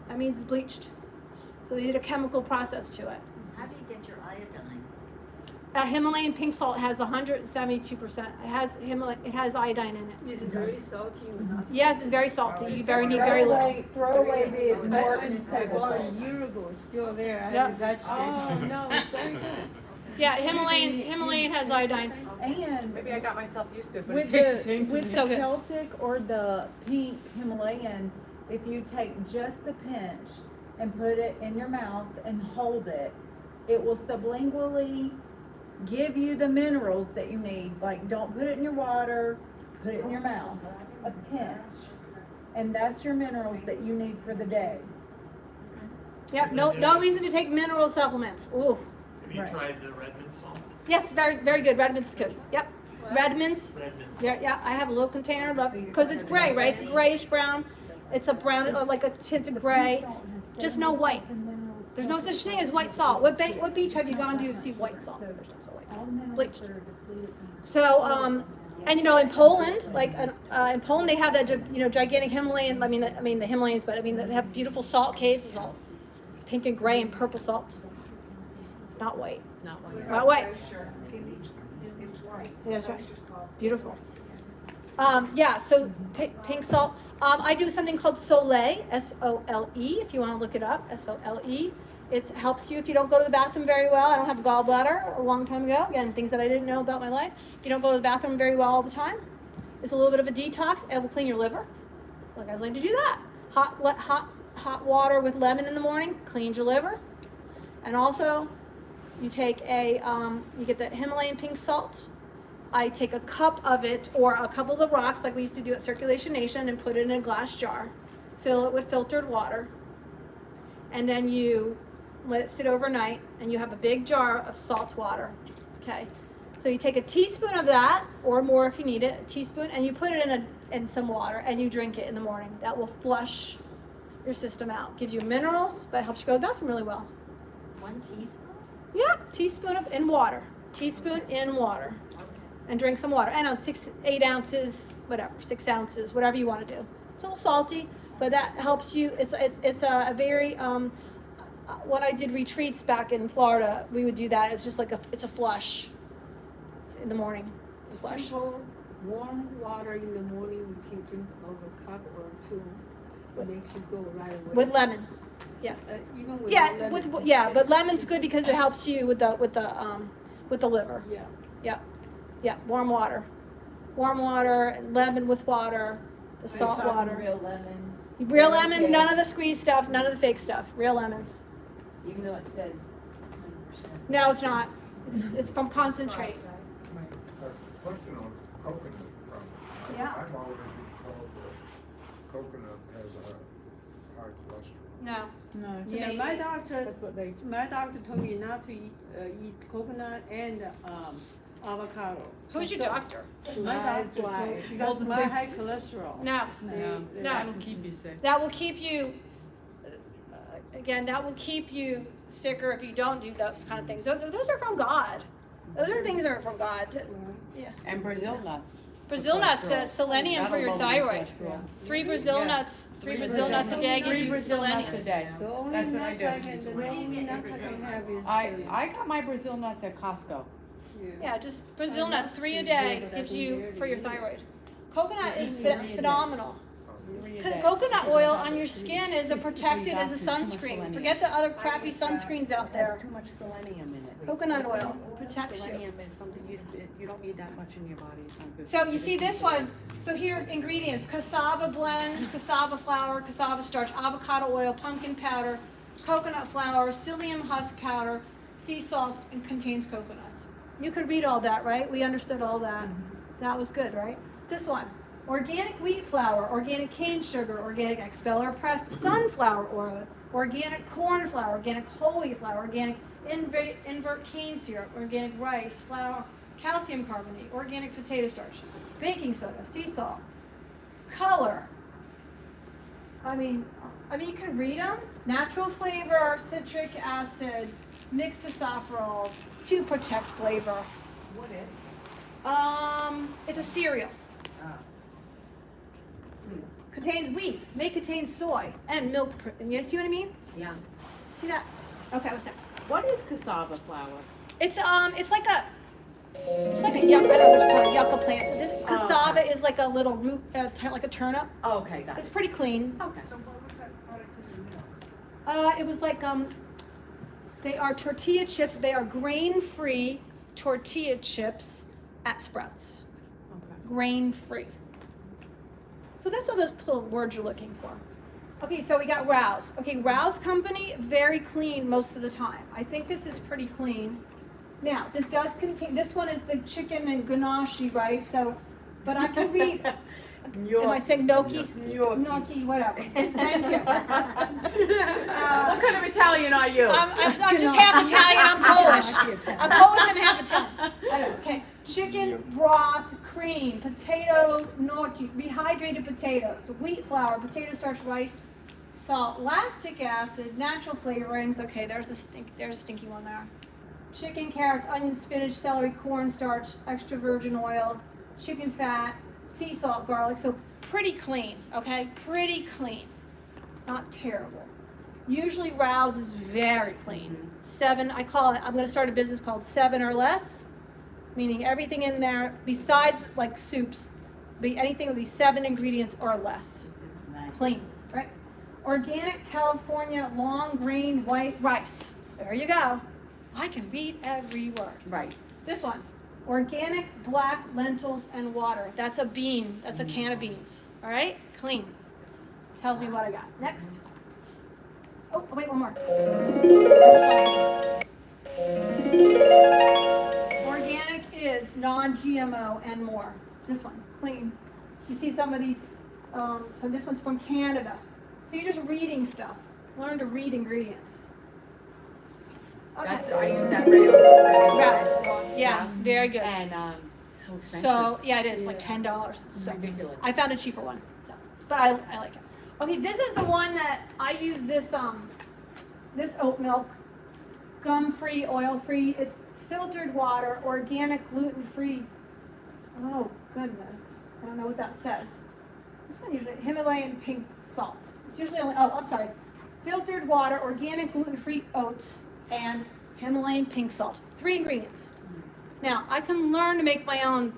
That means it's bleached. So they did a chemical process to it. How do you get your iodine? Himalayan pink salt has 172%. It has iodine in it. Is it very salty or not? Yes, it's very salty. You need very little. Throw away the I absorbent bought a table. year ago, it's still there. I Yep. haven't touched it. Oh, no, it's very good. Yeah, Himalayan has iodine. And Maybe I got myself used to it, but with it tastes the same. with So the good. Celtic or the pink Himalayan, if you take just a pinch and put it in your mouth and hold it, it will sublingually give you the minerals that you need. Like, don't put it in your water, put it in your mouth, a pinch, and that's your minerals that you need for the day. Yep, no reason to take mineral supplements. Ooh. Have you Right. tried the Redmond salt? Yes, very, very good. Redmond's good. Yep. Redmond's. Redmond. Yeah, I have a little container because it's gray, right? It's grayish brown. It's a brown, like a tint of gray. Just no white. There's no such thing as white salt. What beach have you gone to see white salt? There's no such white All salt. the minerals Bleached. that are depleted. So, and in Poland, in Poland they have that, gigantic Himalayan, the Himalayas, but they have beautiful salt caves. It's all pink and gray and purple salt. It's not white. Not one. Not white. Glacier, it's white. Yeah, that's right. Glacier salt. Beautiful. So pink salt. I do something called Soleil, S-O-L-E, if you want to look it up, S-O-L-E. It helps you if you don't go to the bathroom very well. I don't have a gallbladder a long time ago. Again, things that I didn't know about my life. If you don't go to the bathroom very well all the time, it's a little bit of a detox. It will clean your liver. Like guys like to do that. Hot water with lemon in the morning cleans your liver. And also, you take you get the Himalayan pink salt. I take a cup of it or a couple of the rocks like we used to do at Circulation Nation and put it in a glass jar. Fill it with filtered water. And then you let it sit overnight and you have a big jar of salt water. Okay. So you take a teaspoon of that or more if you need it, a teaspoon, and you put it in some water and you drink it in the morning. That will flush your system out. Gives you minerals, but helps you go to the bathroom really well. 1 teaspoon? Yeah, teaspoon in water. Teaspoon in water. And drink some water. I know 8 ounces, whatever, 6 ounces, whatever you want to do. It's a little salty, but that helps you. It's a very when I did retreats back in Florida, we would do that. It's just it's a flush. It's in the morning. Flush. Simple, warm water in the morning, you can drink over a cup or two. It makes you go right away. With lemon. Yeah. Even with Yeah, lemon, but lemon's good because it helps you with the liver. Yeah. Yeah, warm water, lemon with water, the salt water. Real lemons. Real lemon, none of the squeeze stuff, none of the fake stuff. Real lemons. Even though it says 100%. No, it's not. It's from concentrate. A question on coconut from. Yeah. I've always been told that coconut has a high cholesterol. No. No, It's Yeah, amazing. my doctor told me not to eat coconut and avocado. Who's your So- doctor? My doctor Lies. told, because my high cholesterol. No. No. No. keep you sick. That will keep you. Again, that will keep you sicker if you don't do those kind of things. Those are from God. Those are things that are from God. Yeah. And Brazil nuts. Brazil nuts, the selenium for your thyroid. Yeah. 3 Brazil nuts. 3 Brazil nuts a day gives 3 you Brazil nuts a selenium. day. The only That's what I nuts do. I can, the only nuts I can have is. I got my Brazil nuts at Costco. Yeah, just Brazil nuts, 3 a day gives you for your thyroid. Coconut is phenomenal. Coconut oil on your skin is protected as a sunscreen. Forget the other crappy sunscreens out there. Too much selenium in it. Coconut oil protects you. Selenium is something you don't need that much in your body. It's not good. So you see this one. So here ingredients: cassava blend, cassava flour, cassava starch, avocado oil, pumpkin powder, coconut flour, psyllium husk powder, sea salt, and contains coconuts. You could read all that, right? We understood all that. That was good, right? This one: organic wheat flour, organic cane sugar, organic expeller pressed sunflower oil, organic corn flour, organic whole wheat flour, organic invert cane syrup, organic rice flour, calcium carbonate, organic potato starch, baking soda, sea salt, color. I mean, you can read them. Natural flavor, citric acid, mixed isopherols to protect flavor. What is? It's a cereal. Contains wheat, may contain soy and milk. You see what I mean? Yeah. See that? Okay, what's next? What is cassava flour? It's like a yucca. I don't know what to call it, yucca plant. This cassava is like a little root, like a turnip. Oh, okay, got It's it. pretty clean. Okay. So what was that product in the middle? It was like they are tortilla chips. They are grain-free tortilla chips at Sprouts. Okay. Grain-free. So that's all those little words you're looking for. Okay, so we got Rouse. Okay, Rouse Company, very clean most of the time. I think this is pretty clean. Now, this does contain, this one is the chicken and ganache, right? So, but I can read, am I saying gnocchi? Gnocchi, whatever. Thank you. What kind of Italian are you? I'm just half Italian, I'm Polish. I'm Polish and half Italian. I know, okay. Chicken broth, cream, potato gnocchi, rehydrated potatoes, wheat flour, potato starch, rice, Salt, lactic acid, natural flavorings. Okay, there's a stinky one there. Chicken, carrots, onion, spinach, celery, cornstarch, extra virgin oil, chicken fat, sea salt, garlic. So pretty clean, okay? Pretty clean. Not terrible. Usually Rouse is very clean. 7, I call it, I'm gonna start a business called 7 or less, meaning everything in there, besides like soups, anything would be 7 ingredients or less. Clean, right? Organic California long grain white rice. There you go. I can read every word. Right. This one, organic black lentils and water. That's a bean, that's a can of beans, all right? Clean. Tells me what I got. Next. Oh, wait, one more. Organic is non-GMO and more. This one, clean. You see some of these, so this one's from Canada. So you're just reading stuff. Learn to read ingredients. Okay. I use that right Graze. Yeah, very good. And, so expensive. So, yeah, it is like $10. So Ridiculous. I found a cheaper one, so, but I like it. Okay, this is the one that I use this oat milk, gum-free, oil-free. It's filtered water, organic, gluten-free. Oh, goodness. I don't know what that says. This one usually, Himalayan pink salt. It's usually only, oh, I'm sorry. Filtered water, organic, gluten-free oats, and Himalayan pink salt. 3 ingredients. Now, I can learn to make my own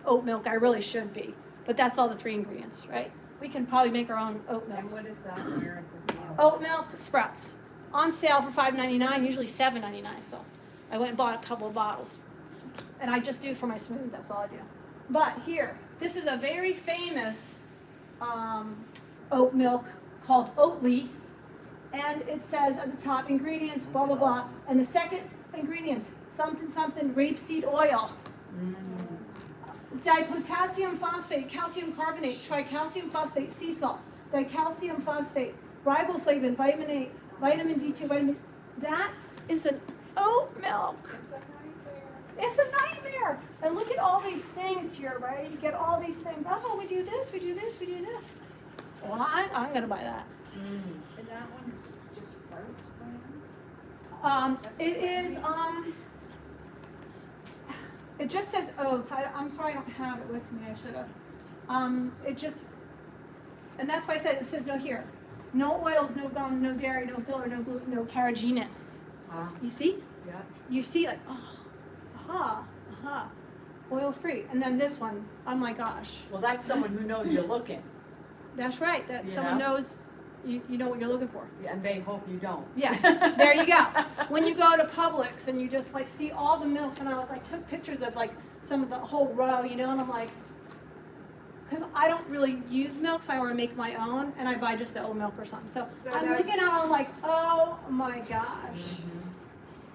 oat milk. I really should be. But that's all the 3 ingredients, right? We can probably make our own oat milk. And what is that? Where is it? Oat milk, Sprouts. On sale for $5.99, usually $7.99. So I went and bought a couple of bottles. And I just do for my smoothie, that's all I do. But here, this is a very famous oat milk called Oatly. And it says at the top, ingredients, blah, blah, blah. And the second ingredients, something, something, rapeseed oil. Dipotassium phosphate, calcium carbonate, tricalcium phosphate, sea salt, dicalcium phosphate, riboflavin, vitamin A, vitamin D2, vitamin. That is an oat milk. It's a nightmare. And look at all these things here, right? You get all these things. Oh, we do this, we do this, we do this. Well, I'm going to buy that. And that one is just Sprouts brand? It is, it just says oats. I'm sorry I don't have it with me. I should have. It just, and that's why I said it says no here. No oils, no gum, no dairy, no filler, no gluten, no carrageenan. You see? Yeah. You see like, oil free. And then this one, oh my gosh. Well, that's someone who knows you're looking, That's right. That You someone know? knows you know what you're looking for. and they hope you don't. Yes, there you go. When you go to Publix and you just like see all the milks, and I was like, took pictures of like some of the whole row, you know, and I'm like, because I don't really use milk, so I want to make my own, and I buy just the oat milk or something. So I'm that- looking at it, I'm like, oh my gosh.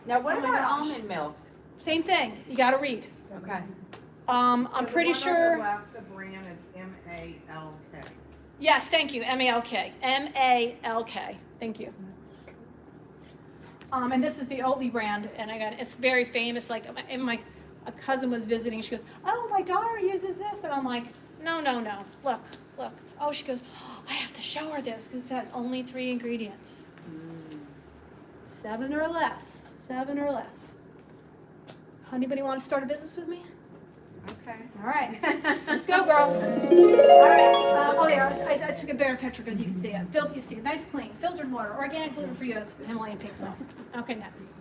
Now, what Oh my about gosh. almond milk? Same thing, you got to read. Okay. I'm So pretty the one on sure. the left, the brand is MALK. Yes, thank you. MALK. MALK. Thank you. And this is the Oatly brand, and again, it's very famous. Like, a cousin was visiting. She goes, "Oh, my daughter uses this," and I'm like, "No, no, no. Look, look." Oh, she goes, oh, "I have to show her this because it says only 3 ingredients. 7 or less. 7 or less." Anybody want to start a business with me? Okay. All right, let's go, girls. All right. Oh, there. I took a better picture because you can see it. You see it. Nice, clean, filtered water, organic, gluten-free oats, Himalayan pink salt. Okay, next.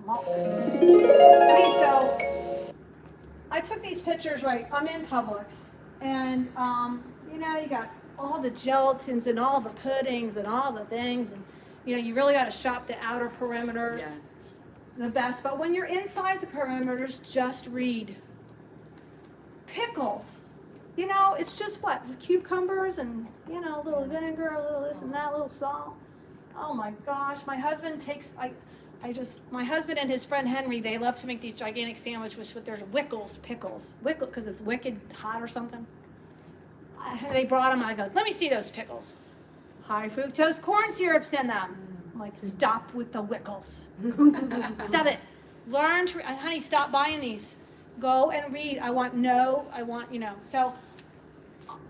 Okay, so I took these pictures. Right, I'm in Publix, and you know, you got all the gelatins and all the puddings and all the things, and you know, you really got to shop the outer perimeters. Yes. The best, but when you're inside the perimeters, just read. Pickles. You know, it's just what? It's cucumbers and, you know, a little vinegar, a little this and that, a little salt. Oh my gosh, my husband takes, my husband and his friend Henry, they love to make these gigantic sandwiches with their Wickles pickles. Wickle, because it's wicked hot or something. They brought them, I go, let me see those pickles. High fructose corn syrup's in them. I'm like, stop with the Wickles. Stop it. Learn to, honey, stop buying these. Go and read. I want, you know. So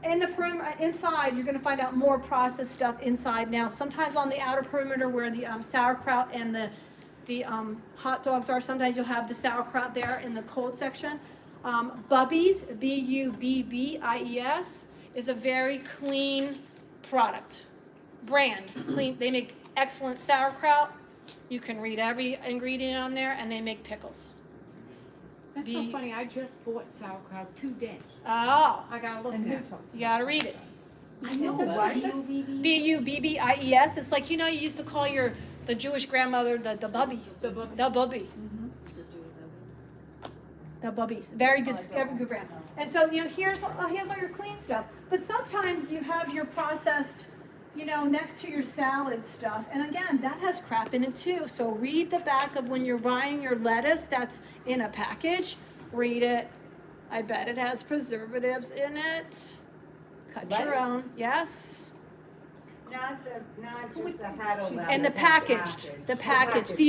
in the perimeter, inside, you're gonna find out more processed stuff inside now. Sometimes on the outer perimeter where the sauerkraut and the hot dogs are, sometimes you'll have the sauerkraut there in the cold section. Bubbies, Bubbies, is a very clean product, brand, clean. They make excellent sauerkraut. You can read every ingredient on there, and they make pickles. That's so funny, I just bought sauerkraut today. Oh, I gotta look And at who it. told you gotta read it. I know, right? Bubbies. It's like, you used to call the Jewish grandmother the bubby. The book. The bubby. The bubbies. Very good, Oh, very good brand. And so, here's all your clean stuff. But sometimes you have your processed, next to your salad stuff. And again, that has crap in it too. So read the back of when you're buying your lettuce that's in a package. Read it. I bet it has preservatives in it. Cut your Lettuce? own. Yes. Not just the huddle level. And the packaged, the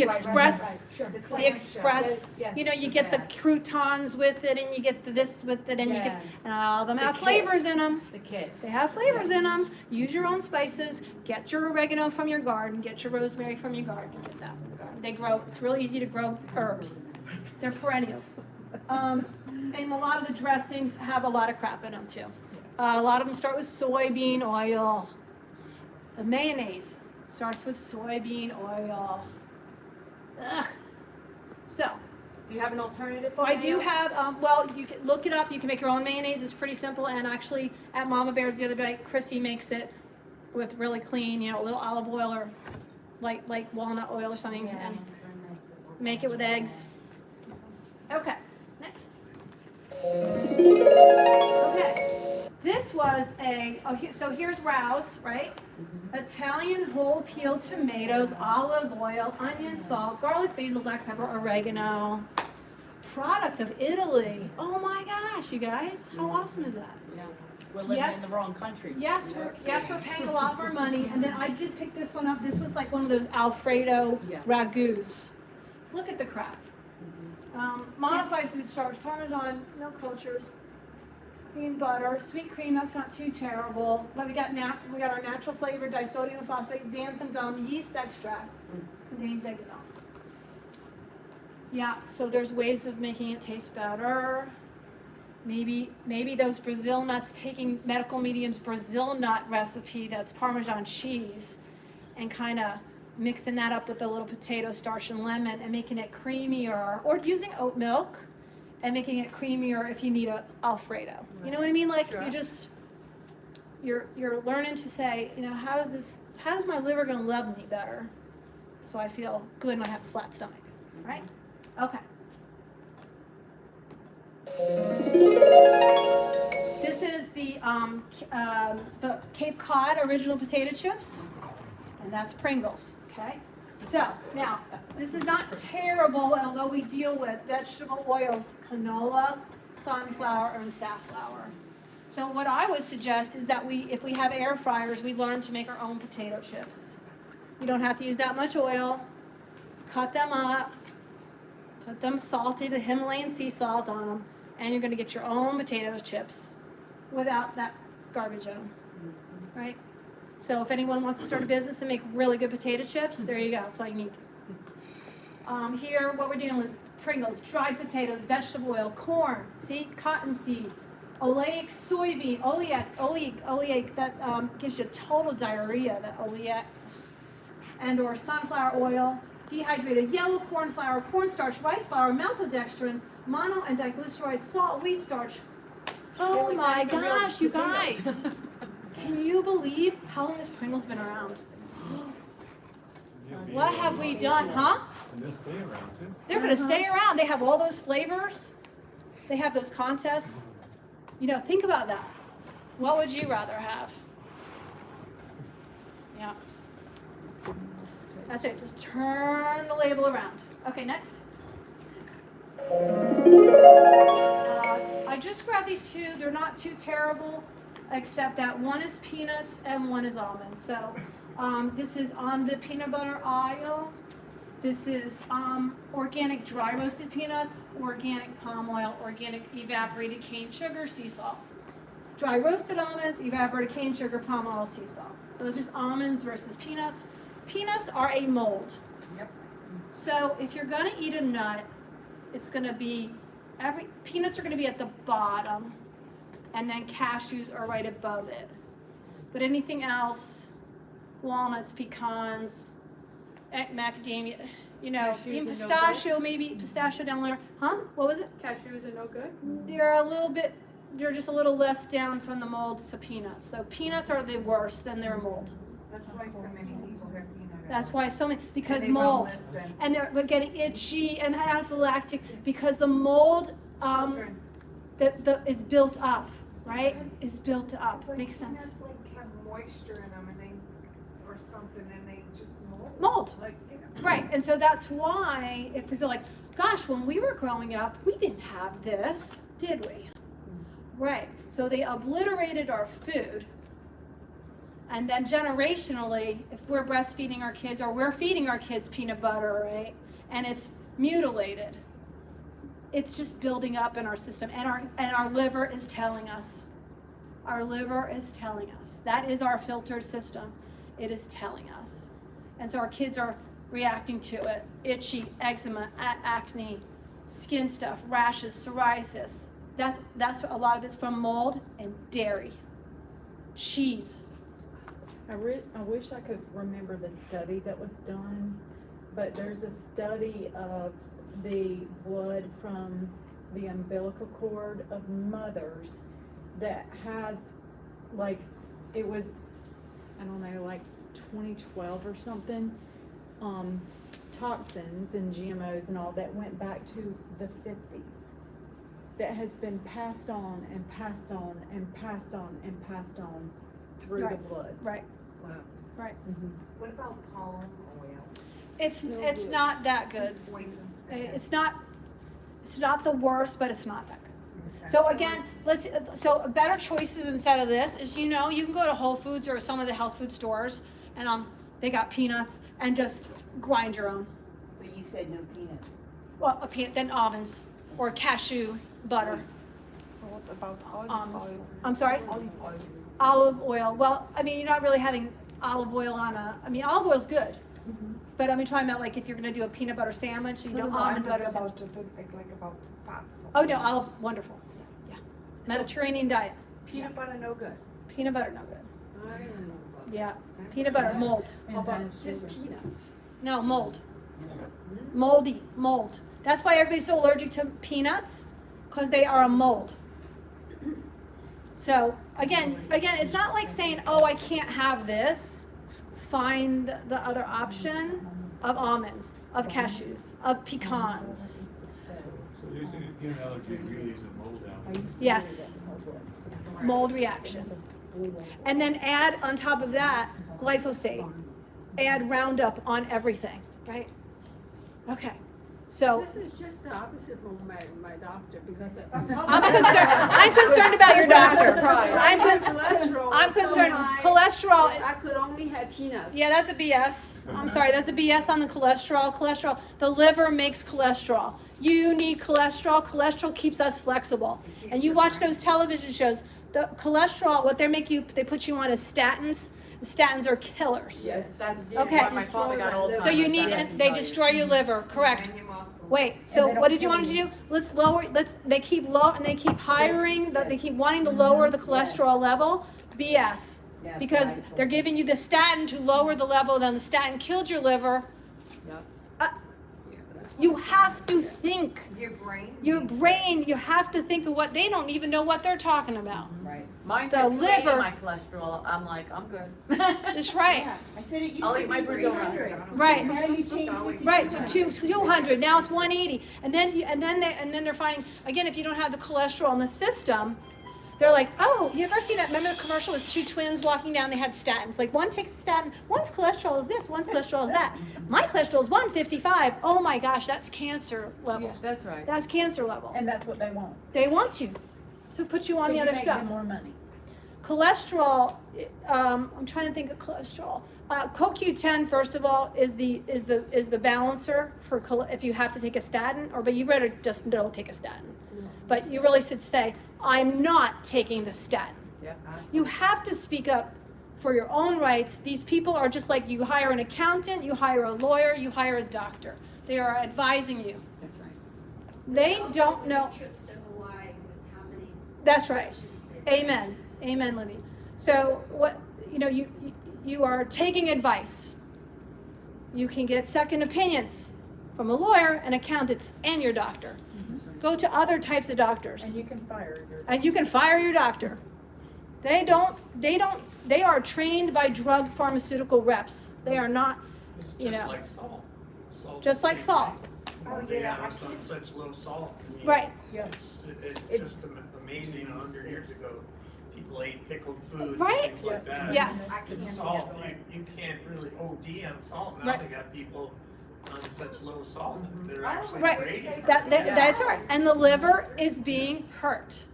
express, the express, Yes, you get the croutons with it, and you get this with it, and you get, Yeah. and all of them The have kit. flavors in them. The kid. They have flavors in them. Use your own spices. Get your oregano from your garden. Get your rosemary from your garden. Get that from the garden. They grow. It's really easy to grow herbs. They're perennials. And a lot of the dressings have a lot of crap in them too. A lot of them start with soybean oil. The mayonnaise starts with soybean oil. Ugh. So, Do you have an alternative? I do have, you can look it up. You can make your own mayonnaise. It's pretty simple. And actually, at Mama Bear's the other day, Chrissy makes it with really clean, a little olive oil or like walnut oil or something, and make it with eggs. Okay, next. Okay. This was so here's Rouse, right? Italian whole peeled tomatoes, olive oil, onion, salt, garlic, basil, black pepper, oregano. Product of Italy. Oh my gosh, you guys, how awesome is that? Yeah, we're living Yes. in the wrong country. Yes, we're paying a lot more money. And then I did pick this one up. This was like one of those Alfredo Yeah. ragouts. Look at the crap. Modified food starch, Parmesan, no cultures, cream butter, sweet cream. That's not too terrible. But we got our natural flavor, disodium phosphate, xanthan gum, yeast extract, contains eggnog. Yeah, so there's ways of making it taste better. Maybe those Brazil nuts, taking Medical Medium's Brazil nut recipe that's Parmesan cheese and kind of mixing that up with a little potato starch and lemon and making it creamier, or using oat milk and making it creamier if you need a Alfredo. You know what I mean? Like you're learning to say, how does my liver gonna love me better so I feel good and I have a flat stomach, right? Okay. This is the Cape Cod original potato chips, and that's Pringles, okay? So, now, this is not terrible, although we deal with vegetable oils, canola, sunflower, and safflower. So what I would suggest is that if we have air fryers, we learn to make our own potato chips. You don't have to use that much oil. Cut them up, put them salted, the Himalayan sea salt on them, and you're gonna get your own potato chips without that garbage in them, right? So if anyone wants to start a business and make really good potato chips, there you go, that's all you need. Here, what we're dealing with, Pringles, dried potatoes, vegetable oil, corn, see, cottonseed, oleic soybean, oleic, that gives you total diarrhea, that oleic, and or sunflower oil, dehydrated yellow corn flour, cornstarch, rice flour, maltodextrin, mono and diglyceride, salt, wheat starch. Oh my gosh, you guys. Can you believe how long this Pringle's been around? What have we done, huh? And they'll stay around too. They're gonna stay around. They have all those flavors. They have those contests. Think about that. What would you rather have? Yeah. That's it. Just turn the label around. Okay, next. I just grabbed these two. They're not too terrible, except that one is peanuts and one is almonds. So this is on the peanut butter aisle. This is organic dry roasted peanuts, organic palm oil, organic evaporated cane sugar, sea salt. dry roasted almonds, evaporated cane sugar, palm oil, sea salt. So just almonds versus peanuts. Peanuts are a mold. Yep. So if you're gonna eat a nut, it's gonna be peanuts are gonna be at the bottom, and then cashews are right above it. But anything else, walnuts, pecans, macadamia, you know, Cashews even are no pistachio, maybe pistachio down there. Huh? What was it? Cashews are no good? They're just a little less down from the molds to peanuts. So peanuts are the worst, then they're mold. That's why so many people have peanut That's allergies. why so many, because And they won't mold. listen. And they're getting itchy and anaphylactic because the mold, Children. is built up, right? Is built up. It's like Makes sense. peanuts, like have moisture in them and they, or something, and they just mold. Mold. Like, you know. Right, and so that's why if people are like, gosh, when we were growing up, we didn't have this, did we? Right, so they obliterated our food. And then generationally, if we're breastfeeding our kids or we're feeding our kids peanut butter, right, and it's mutilated, it's just building up in our system, and our liver is telling us. Our liver is telling us. That is our filtered system. It is telling us. And so our kids are reacting to it. Itchy, eczema, acne, skin stuff, rashes, psoriasis. That's a lot of it's from mold and dairy. Cheese. I wish I could remember the study that was done, but there's a study of the blood from the umbilical cord of mothers that has, like, it was, I don't know, like 2012 or something, toxins and GMOs and all that went back to the 50s. That has been passed on and passed on and passed on and passed on through the Right. blood. Right, Wow. right. What about pollen oil? It's good. not that good. Poison. It's not the worst, but it's not that good. Okay. So again, so better choices instead of this is, you know, you can go to Whole Foods or some of the health food stores and they got peanuts and just grind your own. But you said no peanuts. Well, a peanut, then almonds or cashew butter. So what about olive Almonds. oil? I'm sorry? Olive oil. Olive oil. Well, I mean, you're not really having olive oil on olive oil's good. But I'm talking about like if you're gonna do a peanut butter sandwich, you know, I'm almond talking butter sandwich. about just like about fats. Oh no, olive, wonderful. Yeah. Mediterranean diet. Peanut butter no good. Peanut butter, no good. I don't know about Yeah. Peanut butter, mold. And How about then just sugar. peanuts? No, mold. Moldy, mold. That's why everybody's so allergic to peanuts, because they are a mold. So again, it's not like saying, oh, I can't have this. Find the other option of almonds, of cashews, of pecans. So you're saying get an allergy really is a mold allergy? Yes. Mold reaction. And then add on top of that glyphosate. Add Roundup on everything, right? Okay. So This is just the opposite from my doctor because I'm concerned about your doctor. I'm cholesterol. concerned. So Cholesterol. I could only have peanuts. Yeah, that's a BS. I'm sorry, that's a BS on the cholesterol. Cholesterol, the liver makes cholesterol. You need cholesterol. Cholesterol keeps us flexible. And you watch those television shows, the cholesterol, what they put you on is statins. The statins are killers. Yes, that's Okay. what my father got all the So you need, and they destroy your liver, correct. And your muscles. Wait, And so they don't what did you kill want to you. do? They keep low, and they keep hiring, they keep wanting to lower the cholesterol level. BS. Yes, Because right. they're giving you the statin to lower the level, then the statin killed your liver. Yep. You have to think. Your brain. You have to think of what, they don't even know what they're talking about. Right. Mine The takes liver- away my cholesterol. I'm like, I'm good. That's right, Yeah, I said it used I'll to eat my be Brazil 300. right. Now you changed it to Right, to 200. 200, now it's 180. And then they're finding, again, if you don't have the cholesterol in the system, they're like, oh, you ever seen that, remember the commercial, it was two twins walking down, they had statins. Like one takes a statin, one's cholesterol is this, one's cholesterol is that. My cholesterol is 155. Oh my gosh, that's cancer level. Yeah, that's right. That's cancer level. And that's what they want. They want you. So put you on the Because you other make stuff. them more money. Cholesterol, I'm trying to think of cholesterol. CoQ10, first of all, is the balancer for if you have to take a statin, but you better just don't take a statin. But you really should say, I'm not taking the statin. Yeah. You have to speak up for your own rights. These people are just like you hire an accountant, you hire a lawyer, you hire a doctor. They are advising you. That's right. They Also, don't know. the trips to Hawaii with how many That's right. restrictions they Amen. Amen, Libby. So what, you are taking advice. You can get second opinions from a lawyer, an accountant, and your doctor. Go to other types of doctors. And you can fire your. And you can fire your doctor. They are trained by drug pharmaceutical reps. They are not, It's you just know. like salt. Salt Just is the like same salt. thing. Oh, They yeah, have I us on can't- such low salt. I mean, Right. Yeah. It's It- just amazing, 100 years ago, people ate pickled foods Right. and things like that. Yes. I can't It's salt, handle it. you can't really OD on salt, now Right. they got people on such low salt that they're actually Right. grading. That's right. And the liver is being hurt.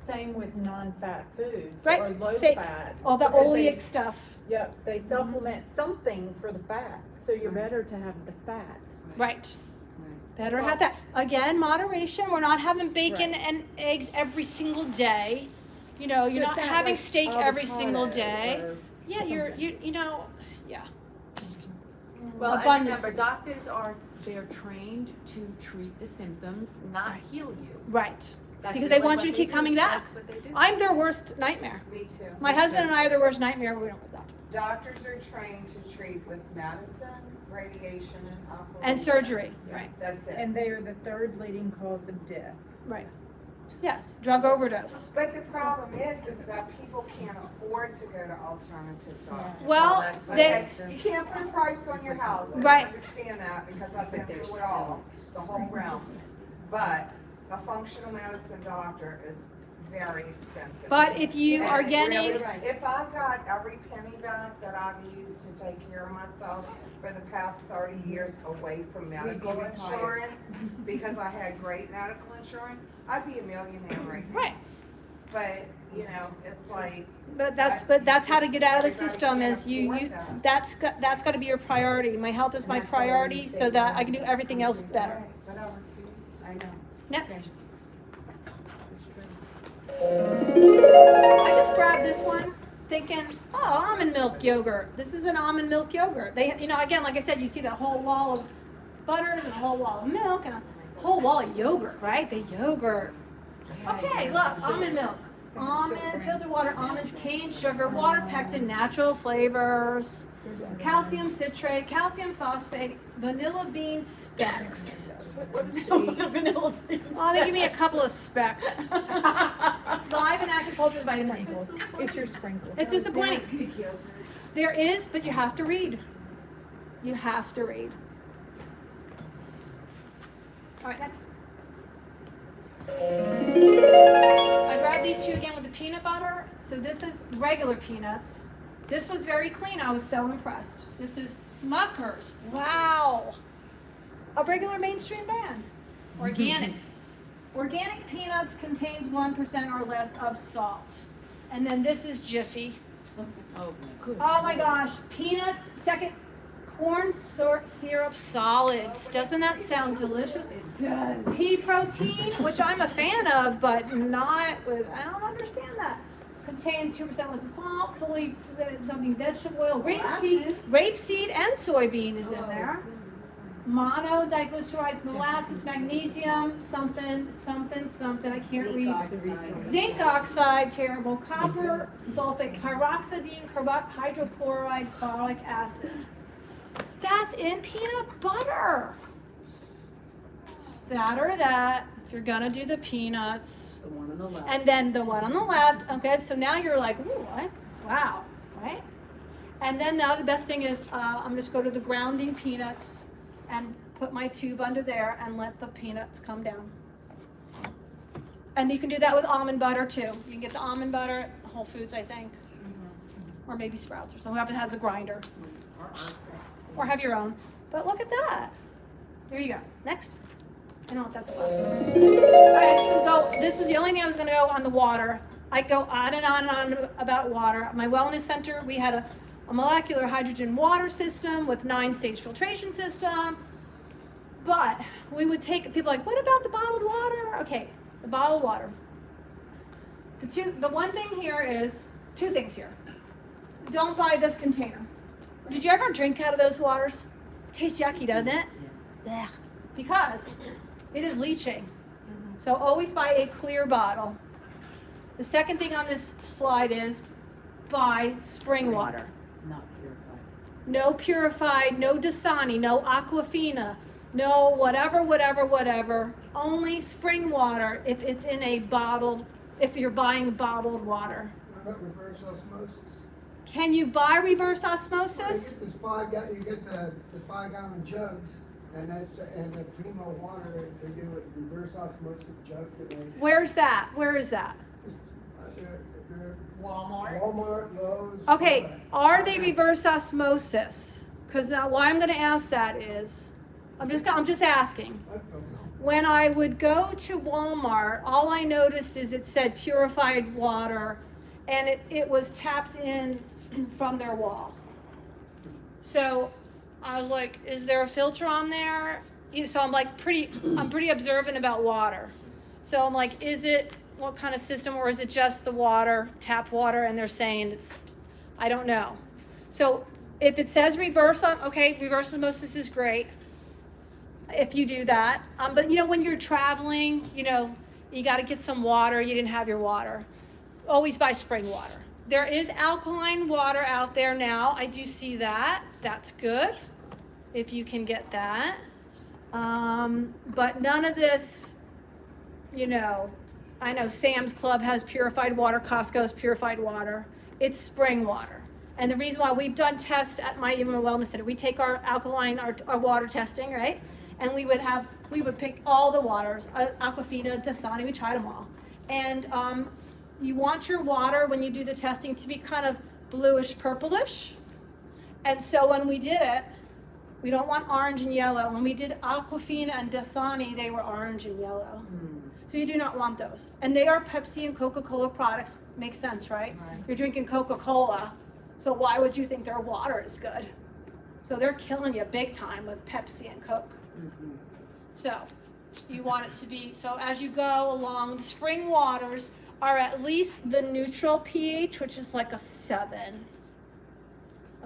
Same with non-fat foods Right. or low Fake. fat. All the because oleic stuff. Yep, they supplement something for the fat, so you're better to have the fat. Right. Better have that. Again, moderation. We're not having bacon Right. and eggs every single day. You're But not that, having like, steak every single avocado day. or Yeah, yeah. Just Well, and abundance. remember, doctors they're trained to treat the symptoms, not heal you. Right. That's Because just they like want what you to they keep do. coming back. That's what they do. I'm their worst nightmare. Me too. My husband and I are their worst nightmare. We don't go to the doctor. Doctors are trained to treat with medicine, radiation, and operation. And surgery. Yeah, Right. That's it. And they are the third leading cause of death. Right. Yes. Drug overdose. But the problem is that people can't afford to go to alternative doctors. Well, that's what they. Okay, you can't put a price on your house. Right. I understand that because I've been through it all, the whole realm. But a functional medicine doctor is very expensive. But if you And are it getting. really is. If I got every penny back that I've used to take care of myself for the past 30 years away from medical retired. insurance, because I had great medical insurance, I'd be a millionaire right now. Right. But, it's like, But that's how to get out of the Everybody system can't is you afford that. that's got to be your priority. My health is my priority so that I can do everything else better. whatever, I know. Next. I just grabbed this one thinking, oh, almond milk yogurt. This is an almond milk yogurt. They, again, like I said, you see that whole wall of butters and a whole wall of milk and a whole wall of yogurt, right? The yogurt. Okay, look, almond milk. Almond, filtered water, almonds, cane sugar, water pectin, natural flavors, calcium citrate, calcium phosphate, vanilla bean specks. Vanilla beans. Oh, they give me a couple of specks. Live and active cultures vitamin E. It's your sprinkles. It's disappointing. There is, but you have to read. You have to read. All right, next. I grabbed these two again with the peanut butter. So this is regular peanuts. This was very clean. I was so impressed. This is Smucker's. Wow. A regular mainstream brand. Organic. Organic peanuts contains 1% or less of salt. And then this is Jiffy. Oh, good. Oh my gosh, peanuts, second, corn syrup solids. Doesn't that sound delicious? It does. Pea protein, which I'm a fan of, but not with, I don't understand that. Contains 2% less of salt, fully presented something vegetable oil, rapeseed and soybean is in there. Mono, diglycerides, molasses, magnesium, something, I can't read. Zinc oxide, terrible, copper, sulfate, pyroxidine, hydrochloride, folic acid. That's in peanut butter. That or that, if you're gonna do the peanuts. The one on the left. And then the one on the left, okay, so now you're like, ooh, wow, right? And then now the best thing is, I'm just go to the grounding peanuts and put my tube under there and let the peanuts come down. And you can do that with almond butter too. You can get the almond butter at Whole Foods, I think. Or maybe Sprouts or something, whoever has a grinder. Or have your own. But look at that. There you go. Next. I don't know if that's a last one. All right, I just gonna go, this is the only thing I was gonna go on the water. I go on and on and on about water. My wellness center, we had a molecular hydrogen water system with 9-stage filtration system. But we would take, people are like, what about the bottled water? Okay, the bottled water. The one thing here is, two things here. Don't buy this container. Did you ever drink out of those waters? Tastes yucky, doesn't it? Yeah. Because it is leaching. So always buy a clear bottle. The second thing on this slide is buy spring water. Not purified. No purified, no Dasani, no Aquafina, no whatever. Only spring water if it's in a bottled, if you're buying bottled water. What about reverse osmosis? Can you buy reverse You osmosis? get this you get the 5-gallon jugs, and the Primo water, they do it reverse osmosis jugs, and they. Where's that? Where is that? They're Walmart. Walmart, Lowe's. Okay, all that. are they reverse osmosis? Because now why I'm gonna ask that is, I'm just asking. I don't know. When I would go to Walmart, all I noticed is it said purified water, and it was tapped in from their wall. So I was like, is there a filter on there? So I'm like I'm pretty observant about water. So I'm like, what kind of system, or is it just the water, tap water, and they're saying I don't know. So if it says reverse osmosis is great if you do that. But when you're traveling, you got to get some water, you didn't have your water. Always buy spring water. There is alkaline water out there now. I do see that. That's good if you can get that. But none of this, I know Sam's Club has purified water, Costco has purified water. It's spring water. And the reason why we've done tests at my Human Wellness Center, we take our alkaline, our water testing, right? And we would pick all the waters, Aquafina, Dasani, we tried them all. And you want your water, when you do the testing, to be kind of bluish, purplish. And so when we did it, we don't want orange and yellow. When we did Aquafina and Dasani, they were orange and yellow. So you do not want those. And they are Pepsi and Coca-Cola products. Makes sense, right? You're drinking Coca-Cola, so why would you think their water is good? So they're killing you big time with Pepsi and Coke. So you want it to be, so as you go along, the spring waters are at least the neutral pH, which is like a 7.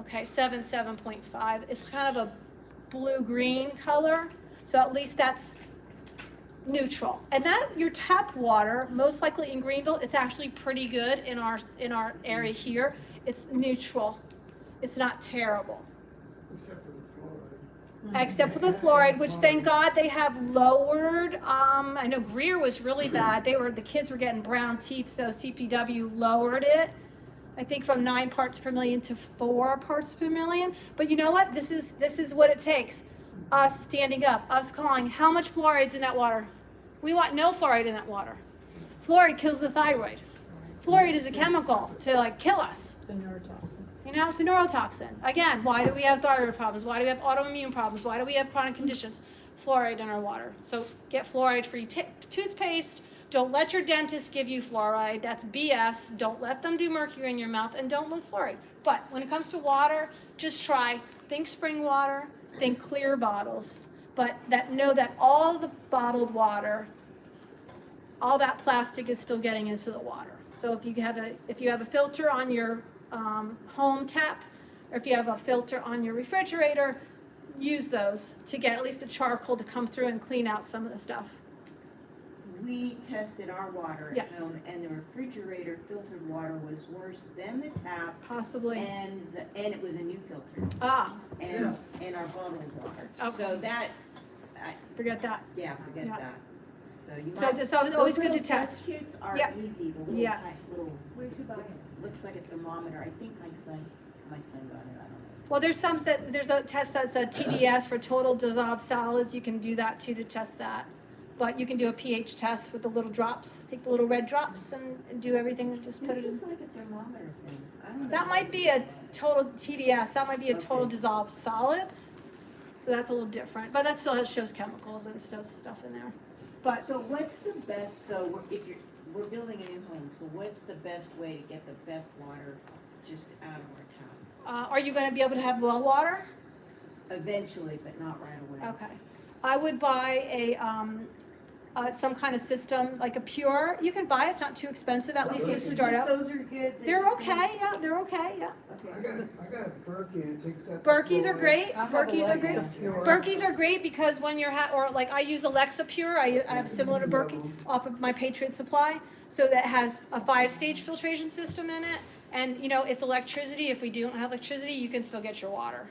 Okay, 7.5. It's kind of a blue-green color. So at least that's neutral. And that your tap water, most likely in Greenville, it's actually pretty good in our area here. It's neutral. It's not terrible. Except for the fluoride, which thank God they have lowered. I know Greer was really bad. The kids were getting brown teeth, so CPW lowered it. I think from 9 parts per million to 4 parts per million. But you know what? This is what it takes. Us standing up, us calling, how much fluoride's in that water? We want no fluoride in that water. Fluoride kills the thyroid. Fluoride is a chemical to kill us. It's a neurotoxin. It's a neurotoxin. Again, why do we have thyroid problems? Why do we have autoimmune problems? Why do we have chronic conditions? Fluoride in our water. So get fluoride-free toothpaste. Don't let your dentist give you fluoride. That's BS. Don't let them do mercury in your mouth, and don't look fluoride. But when it comes to water, just think spring water, think clear bottles. But know that all the bottled water, all that plastic is still getting into the water. So if you have a filter on your home tap, or if you have a filter on your refrigerator, use those to get at least the charcoal to come through and clean out some of the stuff. We tested our water Yeah. at home, and the refrigerator filtered water was worse than the tap, Possibly. and it was a new filter, Ah, and our bottled water. Okay. So that, forget that. forget Yeah. that. So you So might. it's always Those good to little test. kits are Yep. easy. The little Yes. tight little. Where'd you buy it? Looks like a thermometer. I think my son got it. I don't know. Well, there's a test that's a TDS for total dissolved solids. You can do that too to test that. But you can do a pH test with the little drops. Take the little red drops and do everything and just put This it in. is like a thermometer thing. I don't know. That might be a total TDS. That might be a total Okay. dissolved solids. So that's a little different. But that still shows chemicals and stuff in there. But So what's the best, we're building a new home, so what's the best way to get the best water just out of our town? are you going to be able to have well water? Eventually, but not right away. Okay. I would buy some kind of system, like a Pure, you can buy it, it's not too expensive, at least to Okay, so start just out. those are good? They're just okay, yeah, they're okay, yeah. I got a Berkey and it takes up. Berkeys are great, I have Berkeys are great. Alexa Pure. Berkeys are great because when you're, or like I use Alexa Pure, I have similar to Berkey off of my Patriot Supply. So that has a 5-stage filtration system in it. And you know, if we don't have electricity, you can still get your water.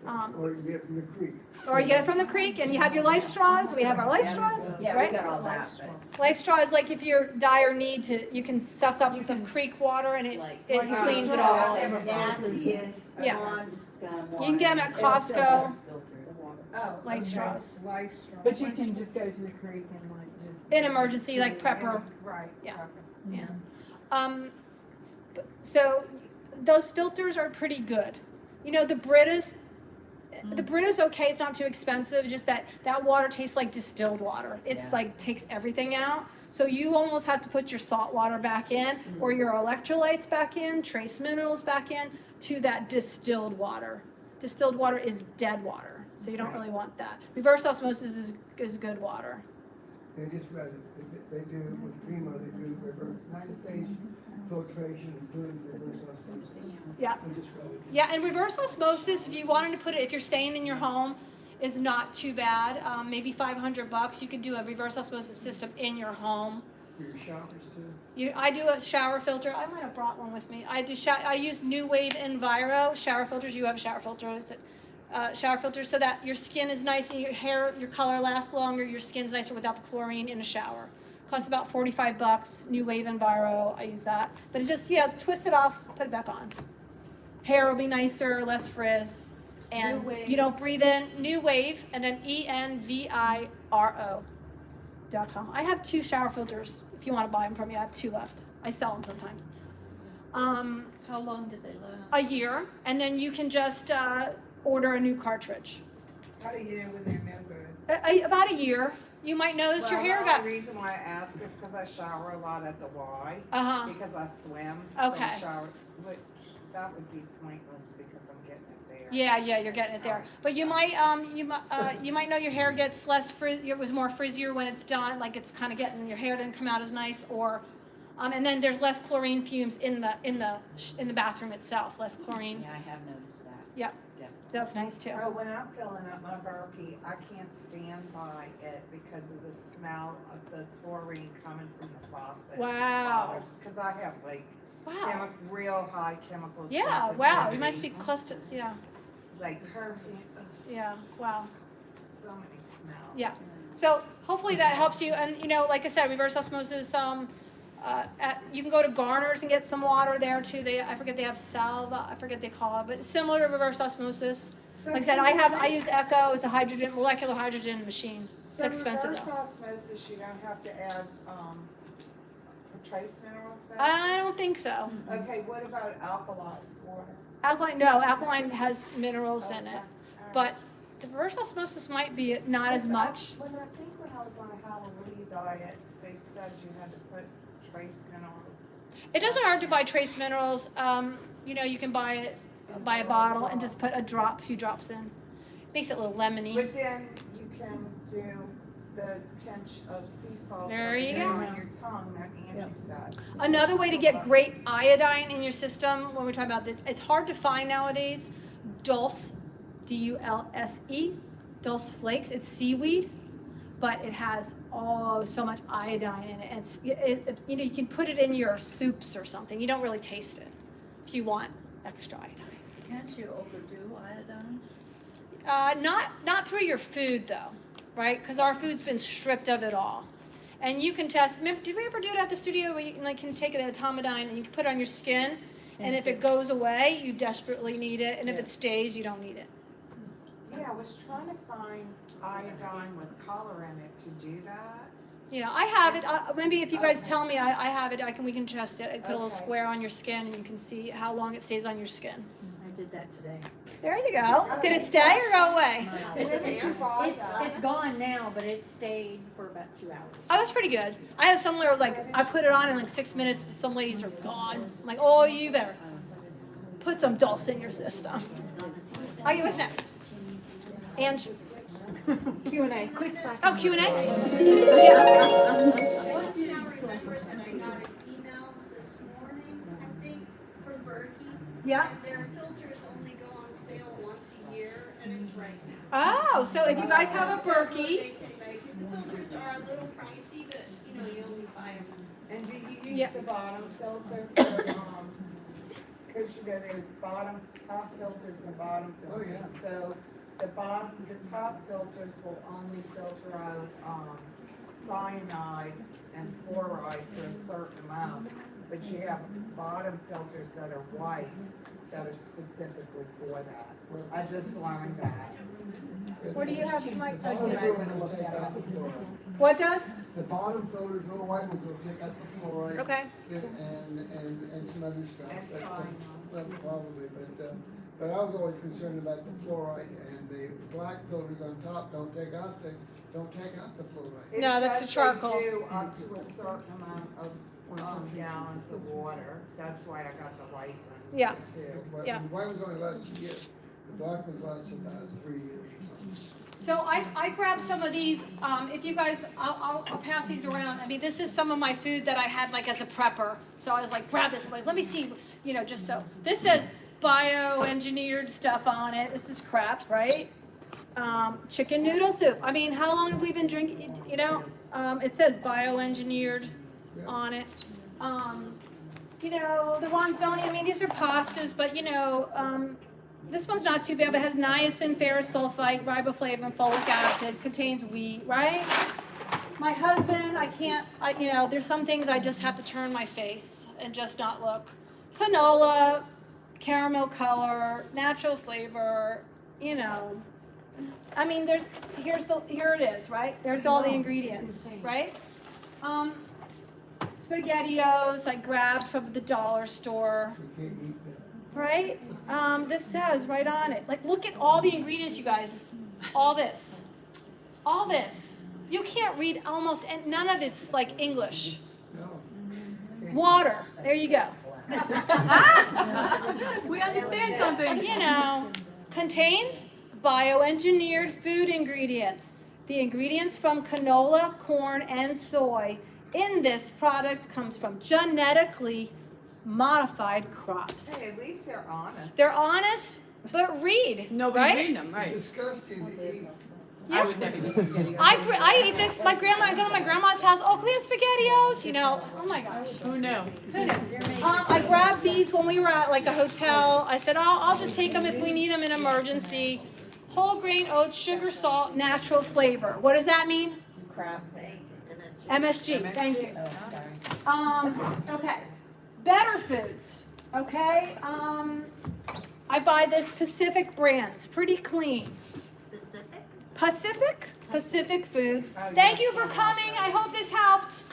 Or you get it from the creek. Or you get it from the creek and you have your life straws, we have our life straws, Yeah, right? we got all that, but Life straw is like if you're dire need you can suck up the creek water and it like. cleans it So all. whatever nasty is, Yeah. non-scum water. You can get them at It'll Costco. filter the water. Oh. Life okay. straws. Life straw. But you can just go to the creek and like just. In emergency, like prepper. Right. Yeah. prepper. Yeah. So those filters are pretty good. You know, the Brita's okay, it's not too expensive, just that water tastes like distilled water. It's Yeah. like takes everything out. So you almost have to put your salt water back in or your electrolytes back in, trace minerals back in to that distilled water. Distilled water is dead water, so you don't really want that. Reverse osmosis is good water. They just read it, they do with Primo, they do reverse 9-stage filtration, including reverse osmosis. Yeah. I just read it. Yeah, and reverse osmosis, if you wanted to put it, if you're staying in your home, is not too bad. Maybe $500. You could do a reverse osmosis system in your home. For your showers too. I do a shower filter. I might have brought one with me. I use New Wave Enviro shower filters. You have a shower filter. It's shower filter so that your skin is nice and your hair, your color lasts longer. Your skin's nicer without the chlorine in a shower. Costs about $45. New Wave Enviro. I use that. But it just twist it off, put it back on. Hair will be nicer, less frizz. And you don't breathe in. New Wave and then ENVIRO.com. I have 2 shower filters. If you want to buy them from me, I have 2 left. I sell them sometimes. How long did they last? A year, and then you can just order a new cartridge. How do you know when they're no good? About a year. You might notice your hair The got. only reason why I ask is because I shower a lot at the Y. Because I swim. Okay. So I shower, but that would be pointless because I'm getting it there. Yeah, you're getting it there. But you might you might know your hair gets less it was more frizzier when it's done, like it's kind of getting your hair didn't come out as nice, or and then there's less chlorine fumes in the bathroom itself, less chlorine. Yeah, I have noticed that. Yep, Definitely. that's nice too. Oh, when I'm filling up my Burpee, I can't stand by it because of the smell of the chlorine coming from the faucet. Wow. Because I have like Wow. real high chemical Yeah, wow. You must be close to yeah. like perfume, Yeah, wow. so many smells. Yeah. So hopefully that helps you. And like I said, reverse osmosis. You can go to Garner's and get some water there too. I forget they have Salva. I forget they call it, but it's similar to reverse osmosis. So Like I said, I use Echo. It's a molecular hydrogen machine. It's So expensive reverse though. osmosis, you don't have to add, trace minerals back? I don't think so. Okay, what about alkalized water? Alkaline has minerals in it, Okay, all but the reverse osmosis might be not as much. When I think when I was on a Hallelujah diet, they said you had to put trace minerals. It doesn't hurt to buy trace minerals. You can buy a bottle and just put few drops in. Makes it a little lemony. But then you can do the pinch of sea salt. There you go. On your tongue, that Angie said. Another way to get great iodine in your system, when we talk about this, it's hard to find nowadays. Dulse, D-U-L-S-E, Dulse flakes. It's seaweed, but it has so much iodine in it. And you can put it in your soups or something. You don't really taste it if you want extra iodine. Can't you overdo iodine? Not through your food though, right? Because our food's been stripped of it all. And you can test. Did we ever do it at the studio where you can take the etomidine and you can put it on your skin, and if it goes away, you desperately need it, and if it stays, you don't need it. Yeah, I was trying to find iodine with color in it to do that. Yeah, I have it. Maybe if you guys tell me I have it, we can test it. I put a little Okay. square on your skin, and you can see how long it stays on your skin. I did that today. There you go. Did it stay or go away? When did you buy that? It's gone now, but it stayed for about 2 hours. Oh, that's pretty good. I have somewhere I put it on in 6 minutes. Some ladies are gone. I'm like, oh, you better put some dulse in your system. Okay, what's next? Ange. Q&A. Quick second. Oh, Q&A? Yeah. I just now remembered that I got an email this morning, I think, from Berkey. Yeah. And their filters only go on sale once a year, and it's right now. Oh, so if you guys have a Berkey, Because the filters are a little pricey, but, you know, you only buy them. And do you use Yeah. the bottom filter cause you know, there's top filters and bottom filters. yeah. So the top filters will only filter out, cyanide and fluoride for a certain amount. But you have bottom filters that are white that are specifically for that. I just learned that. what do you have, Mike? The bottom filter will take out the fluoride. What does? The bottom filters, little white ones, will take out the fluoride. Okay. And some other stuff. And But- cyanide. Well, probably, but I was always concerned about the fluoride, and the black filters on top don't take out the fluoride. No, that's the charcoal. It says they do up to a certain amount of gallons of water. That's why I got the white one Yeah. too. But Yeah. the white ones only last a year, the black ones last about 3 years or something. So I grabbed some of these, if you guys, I'll pass these around. I mean, this is some of my food that I had like as a prepper. So I was like, grab this, I'm like, let me see, you know, just so. This says bioengineered stuff on it. This is crap, right? Chicken noodle soup. I mean, how long have we been drinking, you know? It says bioengineered on it. You know, the ones don't, I mean, these are pastas, but you know, this one's not too bad, but it has niacin, ferrous sulfite, riboflavin, folic acid, contains wheat, right? My husband, you know, there's some things I just have to turn my face and just not look. Canola, caramel color, natural flavor, you know. I mean, here it is, right? There's all the ingredients, right? SpaghettiOs I grabbed from the dollar store. You can't eat that. Right? This says right on it. Like, look at all the ingredients, you guys. All this. All this. You can't read almost, and none of it's like English. No. Water. There you go. We understand something. You know, contains bioengineered food ingredients. The ingredients from canola, corn, and soy in this product comes from genetically modified crops. Hey, at least they're honest. They're honest, but read. Nobody's right? reading them, right? Disgusting to eat. I would never eat spaghetti. I ate this. I go to my grandma's house. Oh, can we have SpaghettiOs? You know. Oh my gosh. Who knew? Who knew? I grabbed these when we were at like a hotel. I said, I'll just take them if we need them in emergency. Whole grain oats, sugar, salt, natural flavor. What does that mean? Crap. MSG. Thank you. Oh, sorry. Okay. Better foods. Okay. I buy this Pacific brands. Pretty clean. Pacific Foods. Thank you for coming. I hope this helped.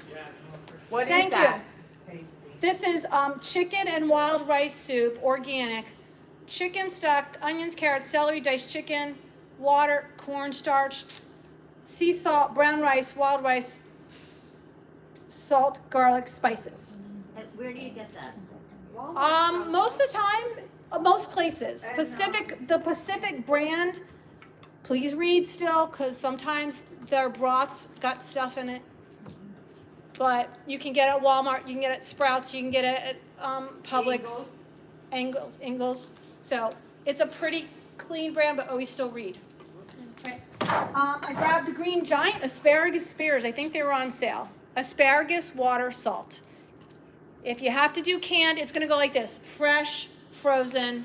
What is Thank that? Tasty. This is chicken and wild rice soup, organic. Chicken stock, onions, carrots, celery, diced chicken, water, cornstarch, sea salt, brown rice, wild rice, salt, garlic, spices. Where do you get that? Most of the time, most places. The Pacific brand. Please read still, because sometimes their broths got stuff in it. But you can get it at Walmart, you can get it at Sprouts, you can get it at Publix. Ingles. So it's a pretty clean brand, but always still read. Okay. I grabbed the green giant asparagus spears. I think they were on sale. Asparagus, water, salt. If you have to do canned, it's going to go like this: fresh, frozen,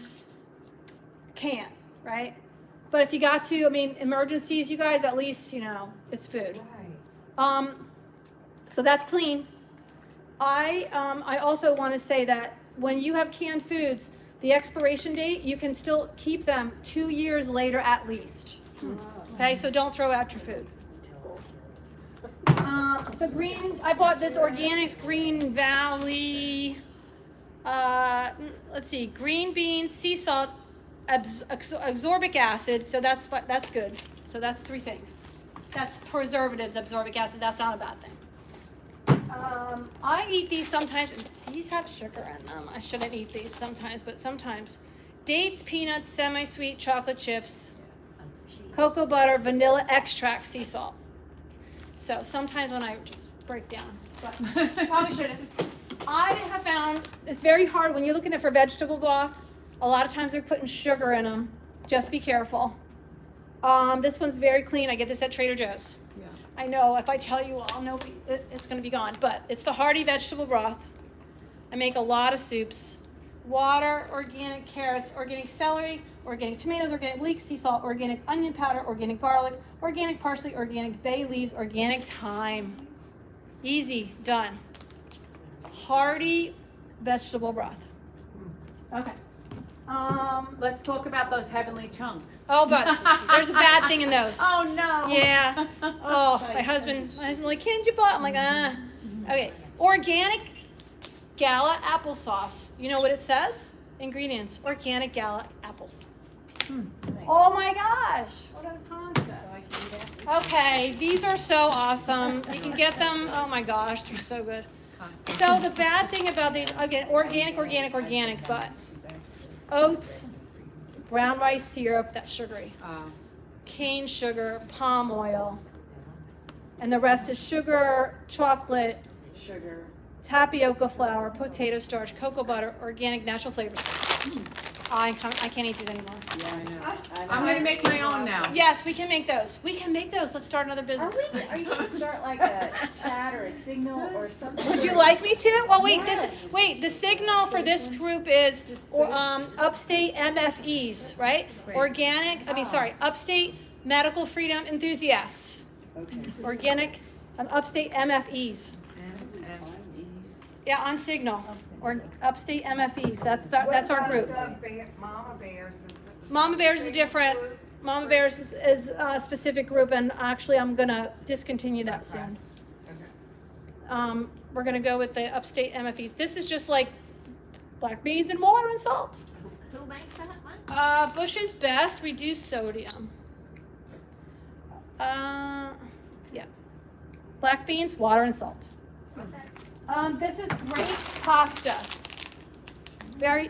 canned, right? But if you got to, I mean, emergencies, you guys, at least, you know, it's food. Right. So that's clean. I also want to say that when you have canned foods, the expiration date, you can still keep them 2 years later at least. Okay, so don't throw out your food. I bought this Organics Green Valley, let's see, green beans, sea salt, ascorbic acid, so that's good. So that's 3 things. That's preservatives, ascorbic acid, that's not a bad thing. I eat these sometimes. These have sugar in them. I shouldn't eat these sometimes, but sometimes. Dates, peanuts, semi-sweet chocolate chips. cocoa butter, vanilla extract, sea salt. So sometimes when I just break down, but probably shouldn't. I have found it's very hard when you're looking at for vegetable broth. A lot of times they're putting sugar in them. Just be careful. This one's very clean. I get this at Trader Joe's. Yeah. I know if I tell you all, nobody, it's going to be gone. But it's the hearty vegetable broth. I make a lot of soups. Water, organic carrots, organic celery, organic tomatoes, organic leek, sea salt, organic onion powder, organic garlic, organic parsley, organic bay leaves, organic thyme. Easy, done. Hearty vegetable broth. Okay. Let's talk about those heavenly chunks. Oh, but there's a bad thing in those. Oh, no. Yeah. Oh, my husband like, can't you buy? I'm like, Okay. Organic Gala applesauce. You know what it says? Ingredients. Organic Gala apples. Oh my gosh. What a concept. Okay, these are so awesome. You can get them. Oh my gosh, they're so good. So the bad thing about these, again, organic, but oats, brown rice syrup, that's sugary, cane sugar, palm oil, and the rest is sugar, chocolate, Sugar. tapioca flour, potato starch, cocoa butter, organic natural flavors. I can't eat these anymore. Yeah, I know. I'm gonna make my own now. Yes, we can make those. Let's start another business. Are you gonna start like a chat or a signal or something? Would you like me to? Well, wait. Yes. The signal for this group is Upstate MFEs, right? Upstate Medical Freedom Enthusiasts. Okay. Organic, Upstate MFEs. Yeah, on Signal, or Upstate MFEs. That's our group. Mama Bears is. Mama Bears is different. Mama Bears is a specific group, and actually, I'm gonna discontinue that soon. We're gonna go with the Upstate MFEs. This is just like black beans and water and salt. Who makes that one? Bush's Best, reduced sodium. Yeah. Black beans, water, and salt. This is great pasta.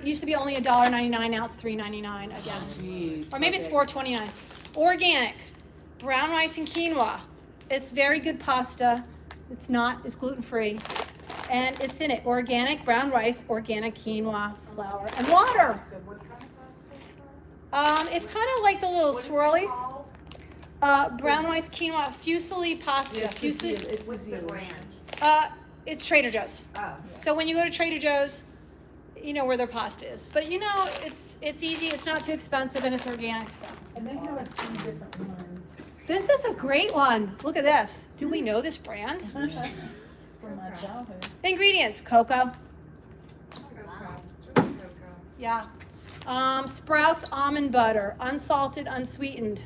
Used to be only $1.99, now it's $3.99 again. Jeez. Or maybe it's $4.29. Organic, brown rice and quinoa. It's very good pasta. It's gluten-free. And it's in it, organic brown rice, organic quinoa, flour, and water. What kind of pasta? It's kind of like the little What is it swirlies. called? Brown rice, quinoa, fusilli pasta. What's the brand? It's Trader Joe's. Oh. So when you go to Trader Joe's, you know where their pasta is. But you know, it's easy, it's not too expensive, and it's organic. So. And they have a few different ones. This is a great one. Look at this. Do we know this brand? It's from my childhood. Ingredients: cocoa. Cocoa. Yeah. Sprouts almond butter, unsalted, unsweetened.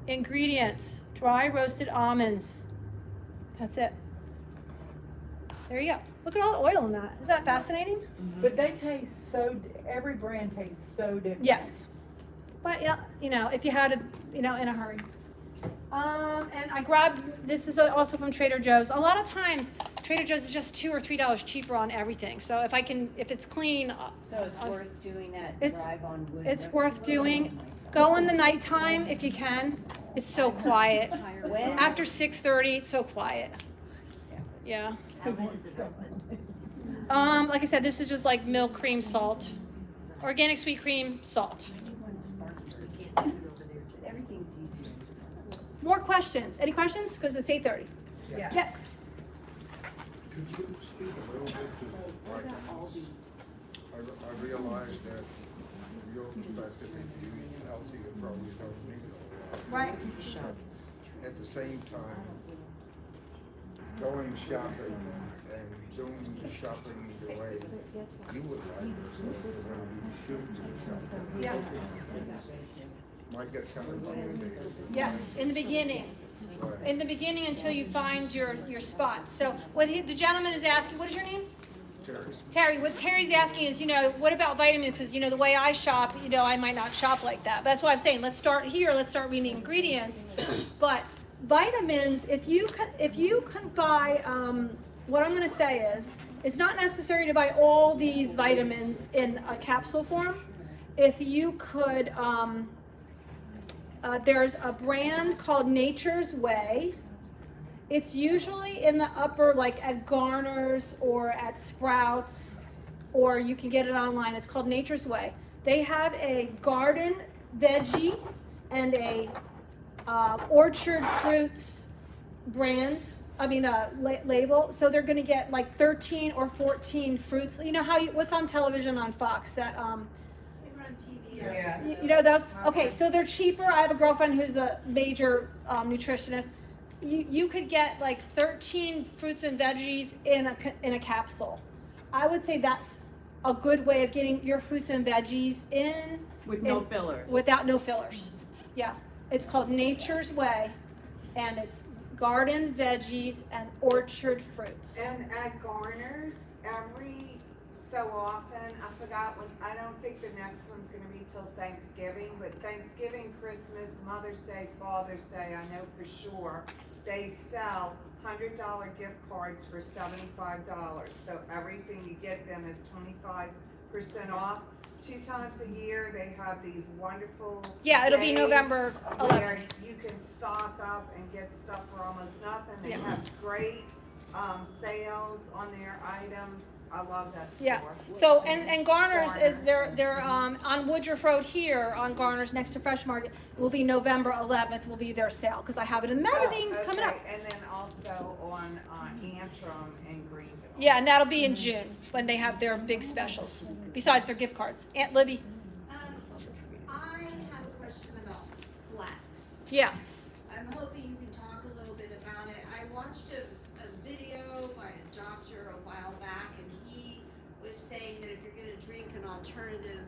Ingredients: dry roasted almonds. That's it. There you go. Look at all the oil in that. Is that fascinating? But they taste every brand tastes so different. Yes. But yeah, if you had it, in a hurry. And I grabbed, this is also from Trader Joe's. A lot of times, Trader Joe's is just $2 or $3 cheaper on everything. So if it's clean. So it's worth doing that It's- drive on wood. It's worth doing. Go in the nighttime if you can. It's so quiet. When? After 6:30, it's so quiet. Yeah. Like I said, this is just like milk, cream, salt. Organic sweet cream, salt. Everything's easier. More questions? Any questions? Because it's 8:30. Yeah. Yes. Could you speak a little bit to, like, I realize that your specific eating healthy and probably don't need it. Right. At the same time, going shopping and doing the shopping the way you would like, or the way you should be shopping, Yeah. might get kind of intimidating. Yes. In the beginning. Right. In the beginning until you find your spot. So what the gentleman is asking, what is your name? Terry, what Terry's asking is, what about vitamins? Because, the way I shop, I might not shop like that. But that's why I'm saying, let's start here. Let's start reading the ingredients. But vitamins, if you can buy, what I'm going to say is, it's not necessary to buy all these vitamins in a capsule form. If you could there's a brand called Nature's Way. It's usually in the upper, like at Garner's or at Sprouts, or you can get it online. It's called Nature's Way. They have a garden veggie and a orchard fruits label. So they're gonna get like 13 or 14 fruits. You know how what's on television on Fox, that They run TV. Yes. you know those? Okay, so they're cheaper. I have a girlfriend who's a major nutritionist. You could get like 13 fruits and veggies in a capsule. I would say that's a good way of getting your fruits and veggies in With no fillers. without no fillers. Yeah, it's called Nature's Way, and it's garden veggies and orchard fruits. And at Garner's, every so often, I forgot when, I don't think the next one's gonna be till Thanksgiving, but Thanksgiving, Christmas, Mother's Day, Father's Day, I know for sure, they sell $100 gift cards for $75. So everything you get them is 25% off. 2 times a year, they have these wonderful Yeah, it'll be days November where 11th. you can stock up and get stuff for almost nothing. They Yeah. have great sales on their items. I love that store. Yeah. So and Garner's is they're on Woodruff Road here on Garner's next to Fresh Market. Will be November 11th. Will be their sale because I have it in the magazine Oh, coming up. okay. And then also on Antrim and Greenville. Yeah, and that'll be in June when they have their big specials. Besides their gift cards. Aunt Libby. I have a question about flax. Yeah. I'm hoping you can talk a little bit about it. I watched a video by a doctor a while back, and he was saying that if you're gonna drink an alternative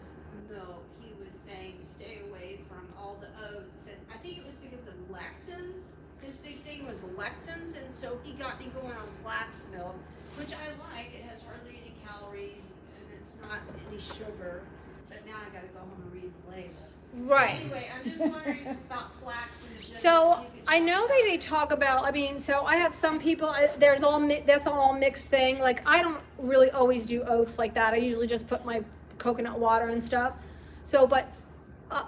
milk, he was saying stay away from all the oats, and I think it was because of lectins. His big thing was lectins, and so he got me going on flax milk, which I like. It has hardly any calories, and it's not any sugar, but now I gotta go home and read the label. Right. Anyway, I'm just wondering about flax in general. So If you could I talk know about they talk about. I mean, so I have some people. There's that's all mixed thing. Like I don't really always do oats like that. I usually just put my coconut water and stuff. So, but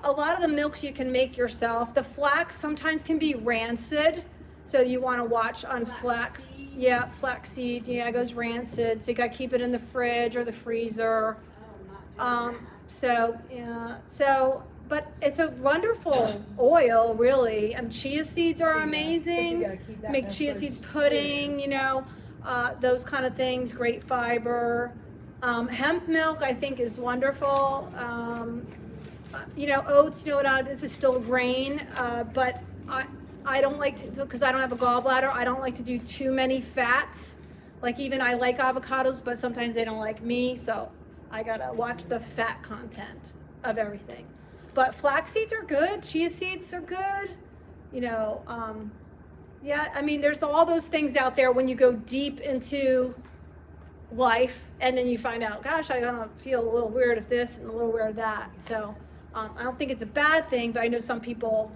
a lot of the milks you can make yourself. The flax sometimes can be rancid, so you want to watch on flax. Flaxseed? Yeah, flaxseed. Yeah, it goes rancid. So you got to keep it in the fridge or the freezer. Oh, I'm not doing that. So yeah, so but it's a wonderful oil, really. Chia seeds are But you amazing. gotta keep that Make in the chia fridge seeds too. pudding, those kind of things. Great fiber. Hemp milk, I think, is wonderful. Oats. This is still grain, but I don't like to, because I don't have a gallbladder. I don't like to do too many fats. Like even I like avocados, but sometimes they don't like me, so I gotta watch the fat content of everything. But flax seeds are good. Chia seeds are good. Yeah, I mean, there's all those things out there when you go deep into life, and then you find out, gosh, I'm gonna feel a little weird of this and a little weird of that. So I don't think it's a bad thing, but I know some people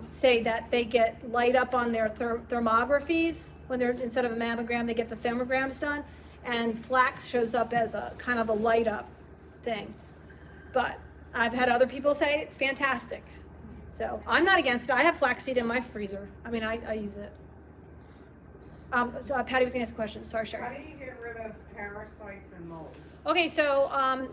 say that they get light up on their thermographies when they're, instead of a mammogram, they get the thermograms done, and flax shows up as a kind of a light up thing. But I've had other people say it's fantastic. So I'm not against it. I have flaxseed in my freezer. I mean, I use it. So Patty was gonna ask a question. Sorry, Sherry. How do you get rid of parasites and mold? Okay, so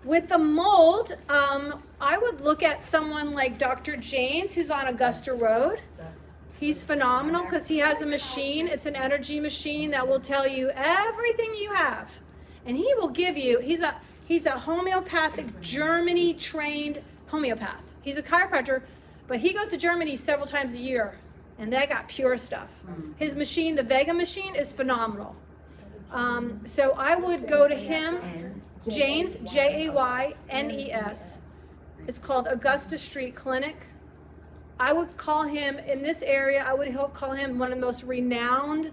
with the mold, I would look at someone like Dr. James, who's on Augusta Road. He's phenomenal because he has a machine. It's an energy machine that will tell you everything you have, and he will give you. He's a homeopathic, Germany-trained homeopath. He's a chiropractor, but he goes to Germany several times a year, and they got pure stuff. His machine, the Vega machine, is phenomenal. So I would go to him, Jaynes, Jaynes. It's called Augusta Street Clinic. I would call him, in this area, I would call him one of the most renowned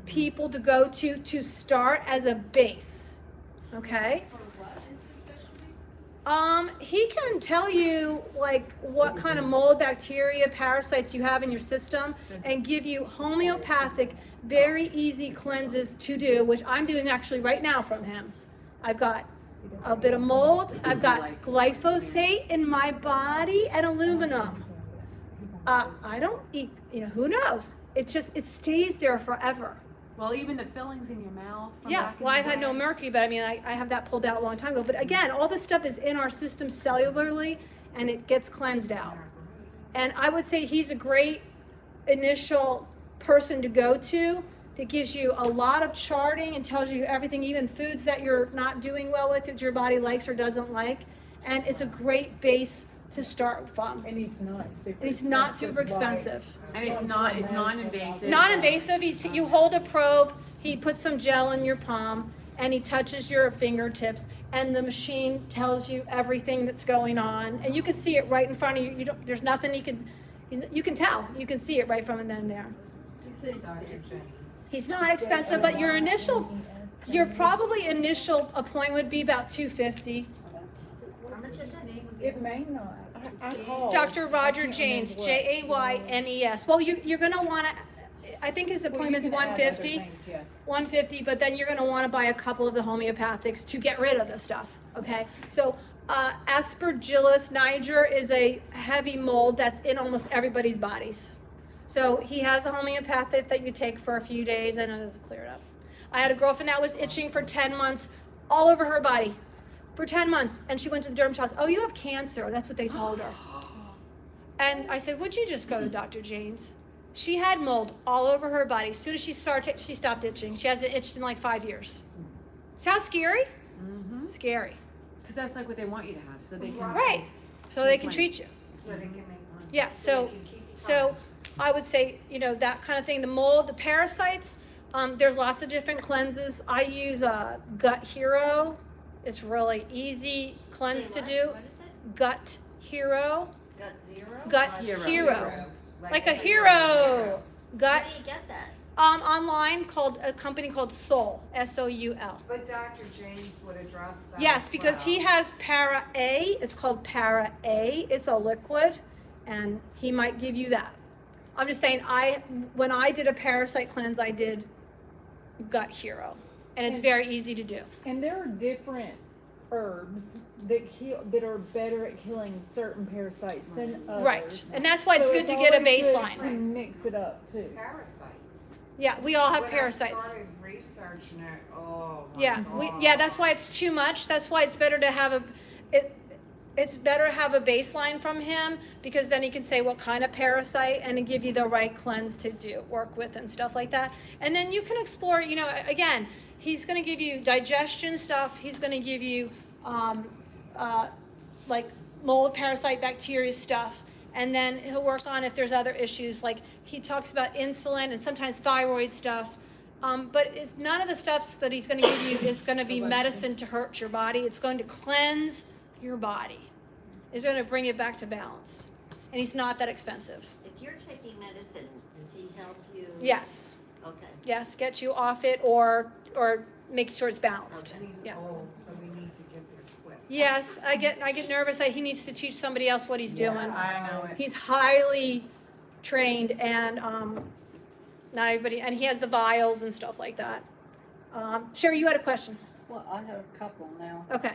people to go to start as a base. Okay? For what is the specialty? He can tell you like what kind of mold, bacteria, parasites you have in your system, and give you homeopathic, very easy cleanses to do, which I'm doing actually right now from him. I've got a bit of mold. I've got glyphosate in my body and aluminum. I don't eat, who knows? It stays there forever. Well, even the fillings in your mouth. From Yeah, back in well, the I've had no day. mercury, but I mean, I have that pulled out a long time ago. But again, all this stuff is in our system cellularly, and it gets cleansed out. And I would say he's a great initial person to go to that gives you a lot of charting and tells you everything, even foods that you're not doing well with that your body likes or doesn't like. And it's a great base to start from. And he's not super expensive. And it's non-invasive. Non-invasive, you hold a probe, he puts some gel in your palm, and he touches your fingertips, and the machine tells you everything that's going on, and you can see it right in front of you. There's nothing you can tell. You can see it right from then and there. He's not expensive, but your probably initial appointment would be about $250. It may not. I called. Dr. Roger Janes, Jaynes. Well, you're gonna wanna, I think his appointment's $150. Yes. $150, but then you're gonna wanna buy a couple of the homeopathics to get rid of the stuff, okay? So, Aspergillus niger is a heavy mold that's in almost everybody's bodies. So he has a homeopathic that you take for a few days and it'll clear it up. I had a girlfriend that was itching for 10 months all over her body. For 10 months, and she went to the dermatologist. Oh, you have cancer. That's what they told her. And I said, would you just go to Dr. Janes? She had mold all over her body. As soon as she stopped itching. She hasn't itched in like 5 years. Sounds scary? Mm-hmm. Scary. Because that's like what they want you to have, so they can. Right. So they can treat you. So they can make money. Yeah, so I would say, that kind of thing. The mold, the parasites, there's lots of different cleanses. I use Gut Hero. It's really easy cleanse to do. What is it? Gut Hero. Gut Zero? Gut Hero. Like a hero. Gut. Where do you get that? Online called a company called Soul. Soul. But Dr. James would address that. Yes, as because well. he has Para A. It's called Para A. It's a liquid, and he might give you that. I'm just saying, when I did a parasite cleanse, I did Gut Hero, and it's very easy to do. And there are different herbs that are better at killing certain parasites than others. Right, and that's why it's good to get a always good baseline. to mix it up too. Parasites. Yeah, we all have When parasites. I started researching it, oh my Yeah, God. that's why it's too much. That's why it's better to have it's better to have a baseline from him, because then he can say what kind of parasite and then give you the right cleanse to work with and stuff like that. And then you can explore, again, he's going to give you digestion stuff. He's going to give you like mold, parasite, bacteria stuff. And then he'll work on if there's other issues, like he talks about insulin and sometimes thyroid stuff. But none of the stuff that he's going to give you is going to be medicine to hurt your body. It's going to cleanse your body. It's going to bring it back to balance. And he's not that expensive. If you're taking medicine, does he help you? Yes. Okay. Yes, get you off it or make sure it's balanced. And he's Yeah. old, so we need to get there quick. Yes, I get nervous that he needs to teach somebody else what he's doing. I know it. He's highly trained, and not everybody, and he has the vials and stuff like that. Sherry, you had a question. Well, I have a couple now. Okay.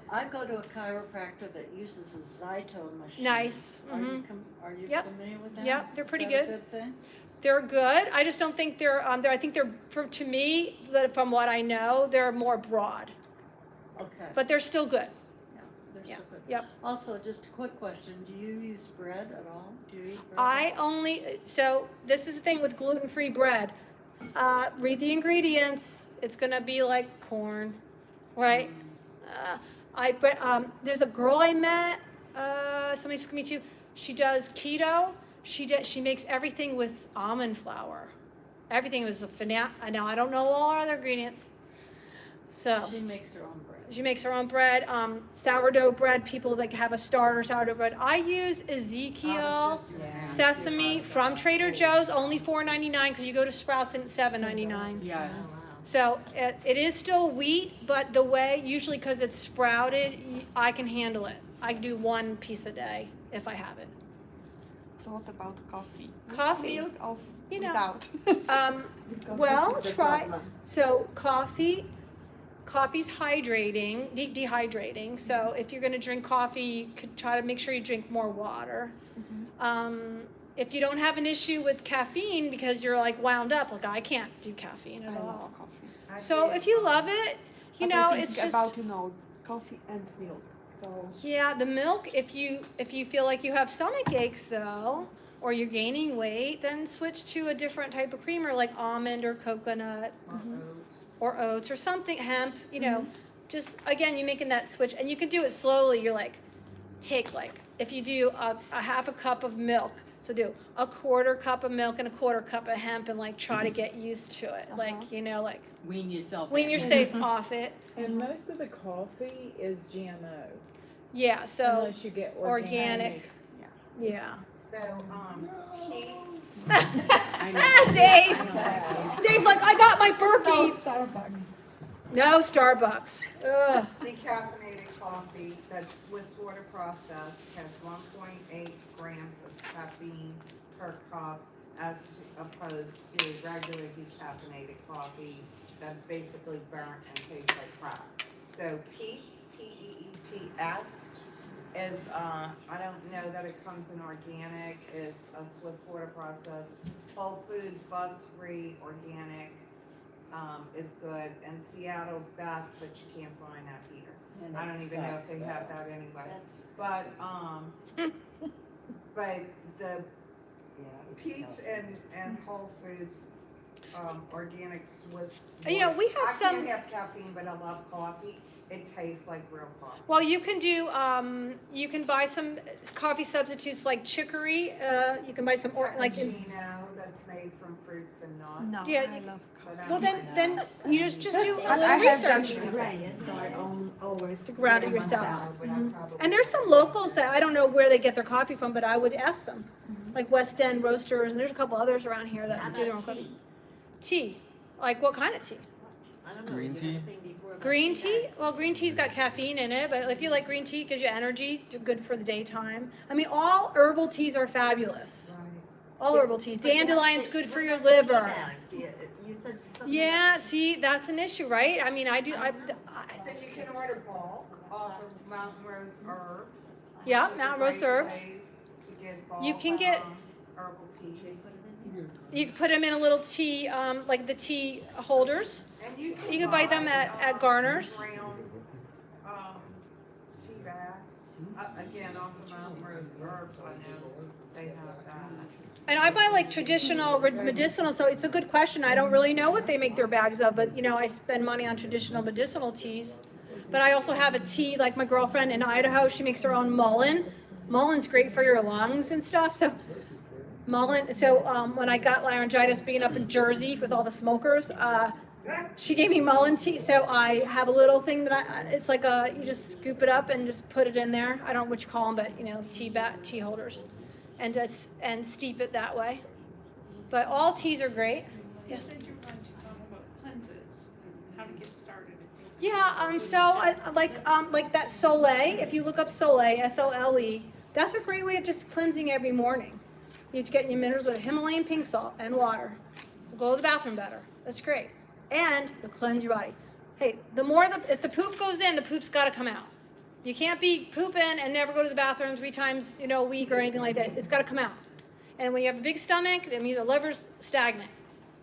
I go to a chiropractor that uses a Zyto machine. Nice. Are you, Mhm. are you Yep. familiar with that? Yep, they're pretty Is that a good. good thing? They're good. I just don't think they're. I think they're to me, from what I know, they're more broad, Okay. but they're still good. Yeah, they're Yeah. still good. Yep. Also, just a quick question, do you use bread at all? Do you eat bread? So this is the thing with gluten-free bread. Read the ingredients. It's gonna be like corn, right? There's a girl I met. Somebody took me to. She does keto. She makes everything with almond flour. Everything was now I don't know all our other ingredients. So She makes her own bread. she makes her own bread. Sourdough bread. People that have a starter sourdough bread. I use Ezekiel sesame from Trader Joe's, only $4.99, because you go to Sprouts and it's $7.99. Yeah. So it is still wheat, but the way, usually because it's sprouted, I can handle it. I do one piece a day if I have it. So what about coffee? Coffee. Milk of You know. without. Well, try. So coffee, coffee's hydrating, dehydrating. So if you're gonna drink coffee, you could try to make sure you drink more water. If you don't have an issue with caffeine because you're like wound up, like I can't do caffeine at all. I So did, if you love it, you know, it's just. about, coffee and milk, so. Yeah, the milk, if you feel like you have stomach aches though, or you're gaining weight, then switch to a different type of creamer like almond or coconut or oats or something, hemp, you know. Just, again, you're making that switch, and you can do it slowly. You're like, take like, if you do a half a cup of milk, so do a quarter cup of milk and a quarter cup of hemp and like try to get used to it. Like, you know, like Wean yourself. wean in. yourself off it. And most of the coffee is GMO, Yeah, so unless you get organic. Yeah. So, Pete's, I know. Ah, Dave. I know. Dave's like, I got my Berkey. Starbucks. No Starbucks. Ugh. decaffeinated coffee that's Swiss water processed has 1.8 grams of caffeine per cup as opposed to regular decaffeinated coffee that's basically burnt and tastes like crap. So Pete's, P-E-E-T-S, is, I don't know that it comes in organic, is a Swiss water processed. Whole Foods, bus-free, organic, is good, and Seattle's best, but you can't find that here. And I don't it even know if sucks, they have though. that anyway. That's just- But, but the Yeah, it Pete's helps. and Whole Foods, organic Swiss. You know, we have I some- can't have caffeine, but I love coffee. It tastes like real coffee. Well, you can do, you can buy some coffee substitutes like chicory. You can buy some, like, Cappuccino that's made from fruits and nuts. No, Yeah, I you- love But, coffee. well, then you just do a But I little have research. just Graze, so I always. Ground it do yourself. myself. but I probably- And there's some locals that, I don't know where they get their coffee from, but I would ask them. Like West End Roasters, and there's a couple others around here that do their own coffee. Tea. Like what kind of tea? I don't know. Green you tea? had a thing before about Green tea? bags. Well, green tea's got caffeine in it, but if you like green tea, it gives you energy, good for the daytime. I mean, all herbal teas are fabulous. Right. All herbal teas. But what- Dandelion's but good for what your about the tea liver. bag? You said something Yeah, about- see, that's an issue, right? I mean, I do, So you can order bulk off of Mountain Rose Herbs. Yeah, which is a Mountain Rose great Herbs. place to get bulk, You can get- herbal teas. you can put them in a little tea, like the tea holders. And you can buy them at Garner's. Brown, tea bags, again, off of Mountain Rose Herbs, I know they have that. And I buy like traditional medicinal, so it's a good question. I don't really know what they make their bags of, but you know, I spend money on traditional medicinal teas. But I also have a tea, like my girlfriend in Idaho, she makes her own mullein. Mullei's great for your lungs and stuff, so mullein, so when I got laryngitis being up in Jersey with all the smokers, she gave me mullein tea, so I have a little thing that it's like you just scoop it up and just put it in there. I don't know what you call them, but you know, tea holders. And steep it that way. But all teas are great. You said you were going to talk about cleanses and how to get started. Yeah, so I like that Soleil, if you look up Soleil, S-O-L-E, that's a great way of just cleansing every morning. You're getting your minerals with Himalayan pink salt and water. You'll go to the bathroom better. That's great. And you'll cleanse your body. Hey, if the poop goes in, the poop's gotta come out. You can't be pooping and never go to the bathroom 3 times, a week or anything like that. It's gotta come out. And when you have a big stomach, that means the liver's stagnant.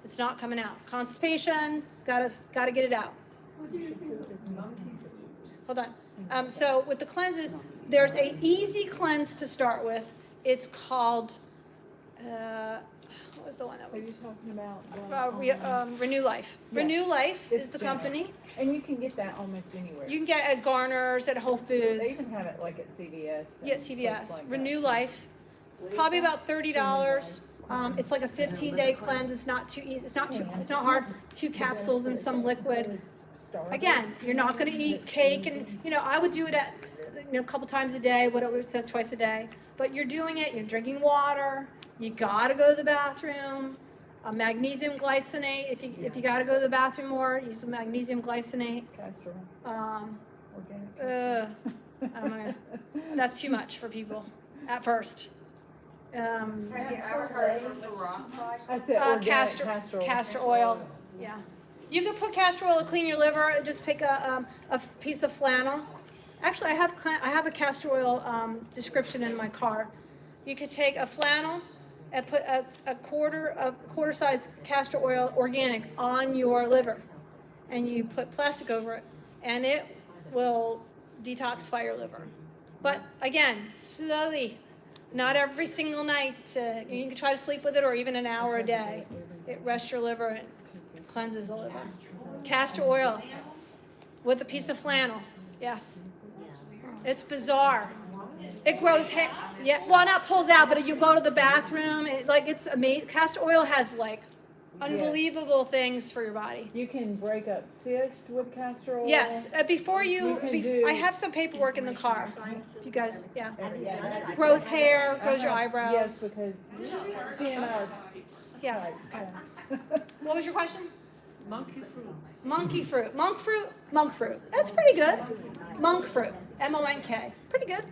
It's not coming out. Constipation, gotta get it out. What do you think of monkey fruit? Hold on. So with the cleanses, there's a easy cleanse to start with. It's called, what was the one that Are we, you talking about? Renew Life. Yes. Renew Life It's is the general. company. And you can get that almost anywhere. You can get at Garner's, at Whole They Foods. even have it like at CVS. and Yeah, places CVS. like that. Renew Life. Probably about $30. It's like a 15-day cleanse. It's not too easy. It's not hard. 2 capsules and some liquid. Starbucks. Again, you're not going to eat cake, and I would do it at a couple times a day. Whatever it says, twice a day. But you're doing it. You're drinking water. You gotta go to the bathroom. Magnesium glycinate. If you gotta go to the bathroom more, use some magnesium glycinate. Castor, Organic. I'm gonna, that's too much for people at first. Have you ever heard of peroxide? I said organic Castor oil. Yeah. You could put castor oil to clean your liver. Just pick a piece of flannel. Actually, I have a castor oil description in my car. You could take a flannel and put a quarter size castor oil organic on your liver, and you put plastic over it, and it will detoxify your liver. But again, slowly, not every single night. You can try to sleep with it, or even an hour a day. It rests your liver and it cleanses the liver. Castor oil with a piece of flannel. Yes. It's bizarre. It grows hair. Yeah, well, not pulls out, but if you go to the bathroom, it's amazing. Castor oil has like unbelievable things for your body. You can break up cysts with castor oil. Yes, before do- I have some paperwork in the car. If you guys, yeah. Grows hair, grows your eyebrows. Yes, because she and I are Yeah. like, What was your question? Monkey fruit. Monkey fruit. Monk fruit. That's pretty good. Monk fruit. M-O-N-K. Pretty good.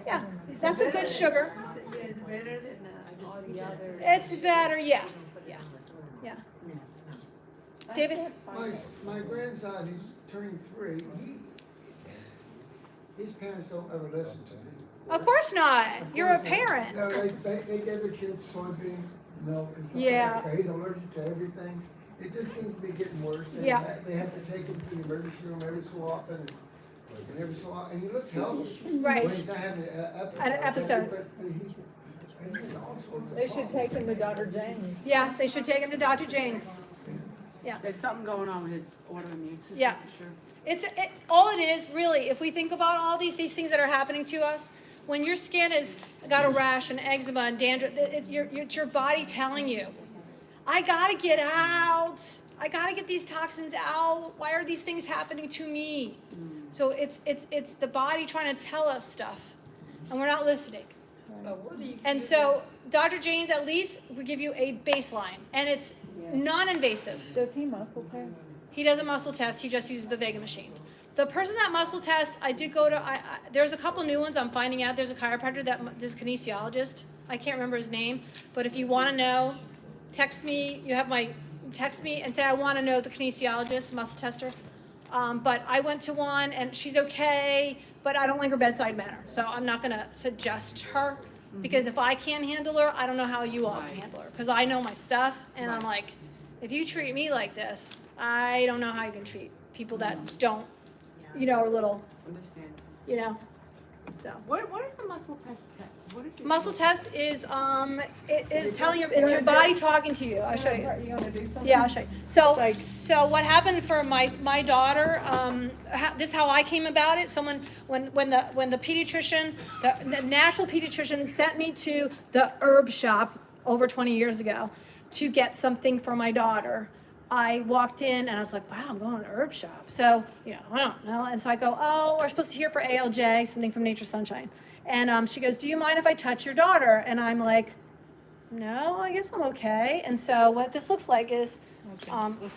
Yeah. That's a good sugar. It's better than all the others. It's better, yeah. Yeah. David? My grandson, he's turning 3, his parents don't ever listen to me. Of course not. You're a parent. No, they give their kids soybean milk and stuff Yeah. like that. He's allergic to everything. It just seems to be getting worse. Yeah. They have to take him to the emergency room every so often, and every so often, and he looks healthy. Right. When he's not having an An episode. But he's all sorts of they should take him to Dr. James. Yes, they should take him to Dr. Jane's. Yeah. There's something going on with his autoimmune system, Yeah. for sure. All it is, really, if we think about all these things that are happening to us, when your skin has got a rash and eczema and dandruff, it's your body telling you, I gotta get out. I gotta get these toxins out. Why are these things happening to me? So it's the body trying to tell us stuff, and we're not listening. And so Dr. Jane's at least will give you a baseline, and it's non-invasive. Does he muscle test? He doesn't muscle test. He just uses the Vega machine. The person that muscle tests, I did go to. There's a couple new ones I'm finding out. There's a chiropractor this kinesiologist. I can't remember his name, but if you want to know, text me. Text me and say I want to know the kinesiologist, muscle tester. But I went to one and she's okay, but I don't like her bedside manner, so I'm not gonna suggest her because if I can't handle her, I don't know how you all can handle her because I know my stuff and I'm like, if you treat me like this, I don't know how you can treat people that don't. Are little, so. What is the muscle test? What is it? Muscle test is, it is telling you, it's your body talking to you. I'll show you. You wanna do something? Yeah, I'll show you. So what happened for my daughter, this is how I came about it. Someone, when the pediatrician, the natural pediatrician sent me to the herb shop over 20 years ago to get something for my daughter. I walked in and I was like, wow, I'm going to the herb shop. So, I don't know. And so I go, oh, we're supposed to hear for ALJ, something from Nature Sunshine. And she goes, do you mind if I touch your daughter? And I'm like, no, I guess I'm okay. And so what this looks like is, Let's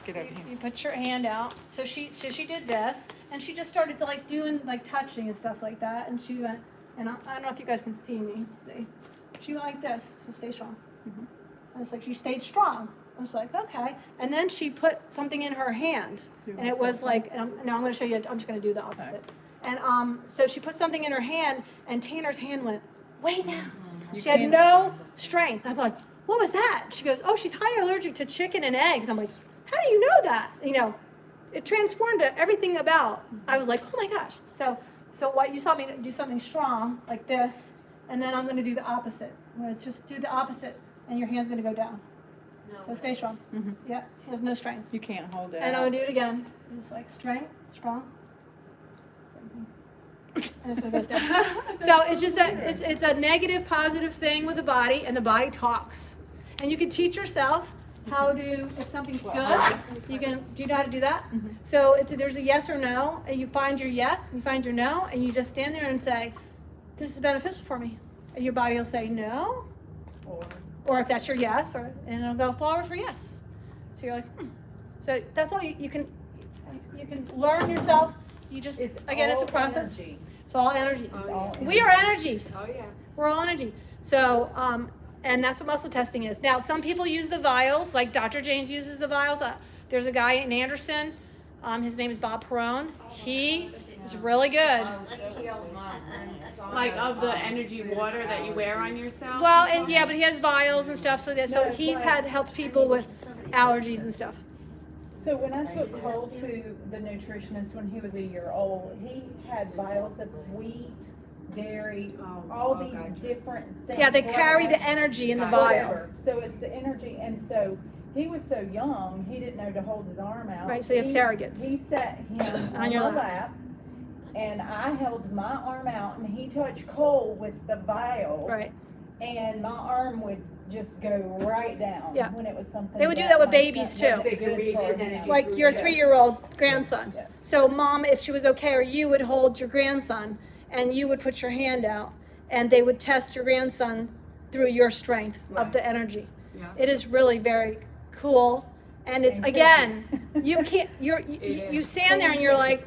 get over here. you put your hand out. So she did this and she just started to doing touching and stuff like that. And she went, and I don't know if you guys can see me. See, she went like this. So stay strong. And it's like she stayed strong. I was like, okay. And then she put something in her hand. And it was like, now I'm going to show you, I'm just going to do the opposite. And so she put something in her hand, and Tanner's hand went way down. She had no strength. I'm like, what was that? She goes, oh, she's high allergic to chicken and eggs. And I'm like, how do you know that? It transformed everything about. I was like, oh my gosh. So what you saw me do something strong like this, and then I'm going to do the opposite. I'm going to just do the opposite, and your hand's going to go down. So stay strong. Yeah, she has no strength. You can't hold it And I'm out. gonna do it again. Just strength, strong. And it goes down. So it's just it's a negative, positive thing with the body, and the body talks. And you can teach yourself how to, if something's good, do you know how to do that? So there's a yes or no, and you find your yes, and you find your no, and you just stand there and say, this is beneficial for me. And your body will say no. Or if that's your yes, and it'll go forward for yes. So you're like, So that's all you can learn yourself. You just, it's a process. Energy. It's all energy. We are energies. Oh, yeah. We're all energy. So, and that's what muscle testing is. Now, some people use the vials, like Dr. James uses the vials. There's a guy in Anderson, his name is Bob Perone. He is really good. He healed my friend's son Like of the of energy water that you wear on yourself? Well, and yeah, but he has vials and stuff, so he's helped people with allergies and stuff. So when I took Cole to the nutritionist when he was a year old, he had vials of wheat, dairy, all these different things. Yeah, they carry the energy in the vial. Whatever. So it's the energy, and so he was so young, he didn't know to hold his arm out. Right, so you have surrogates. He sat him On on your my lap. lap, and I held my arm out, and he touched Cole with the vial. Right. And my arm would just go right down Yeah. when it was something. They would do that that with my babies, son too. They can good read for his him. energy. Like your Yeah. 3-year-old grandson. Yeah. So mom, if she was okay, or you would hold your grandson and you would put your hand out and they would test your grandson through your strength of the energy. Yeah. It is really very cool. And it's, And again, you can't, you is. stand there and you're like,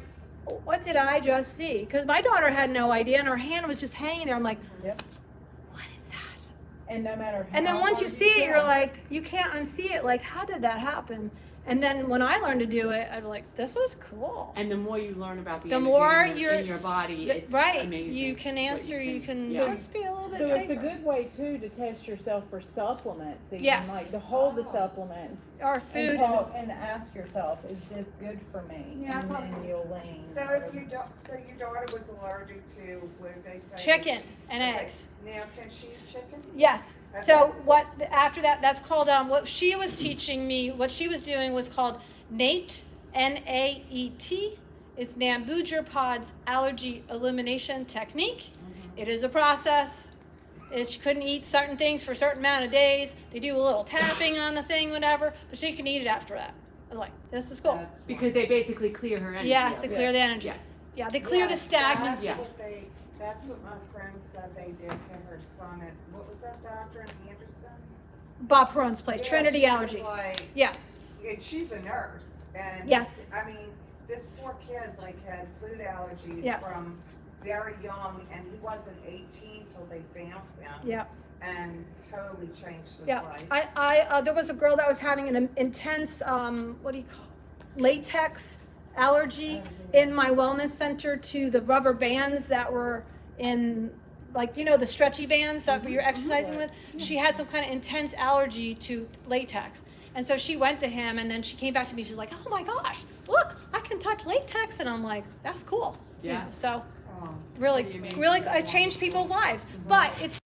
what did I just see? Because my daughter had no idea and her hand was just hanging there. I'm like, Yep. what is that? And no matter how And then once you hard see it, you're try, like, you can't unsee it. Like, how did that happen? And then when I learned to do it, I'm like, this is cool. And the more you learn about the The energy more in you're in your body, it's right, amazing. you can what answer. You can yeah. just be a little bit So it's a safer. good way too to test yourself for supplements, even Yes. like to hold the supplements Or and food. talk and ask yourself, is this good for me? Yeah, And then you'll lean. So if you don't, so your daughter was allergic to, what did they say? Chicken and Okay, eggs. Now, can she eat chicken? Yes. So Okay. what after that? That's called what she was teaching me. What she was doing was called NAET, NAET. It's Nambuger Pod's allergy elimination technique. It is a process. She couldn't eat certain things for a certain amount of days. They do a little tapping on the thing, whatever, but she can eat it after that. I was like, this is cool. Because they basically clear her energy. Yes, they out. clear the energy. Yeah. Yeah, they clear the Yes, stagnancy. That's what my friend said they did to her son at, what was that doctor in Anderson? Bob Perone's place, Yeah, Trinity she was Allergy. like- Yeah. and she's a nurse, and Yes. I mean, this poor kid like had food allergies Yes. from very young, and he wasn't 18 till they found him. Yeah. And totally changed his Yeah, life. I there was a girl that was having an intense, what do you call it? Latex allergy in my wellness center to the rubber bands that were in, like, you know, the stretchy bands that you're exercising with. She had some kind of intense allergy to latex. And so she went to him, and then she came back to me. She's like, oh my gosh, look, I can touch latex. And I'm like, that's cool. You Yeah. know, so Oh. really, Pretty amazing. really, it changed people's lives. But it's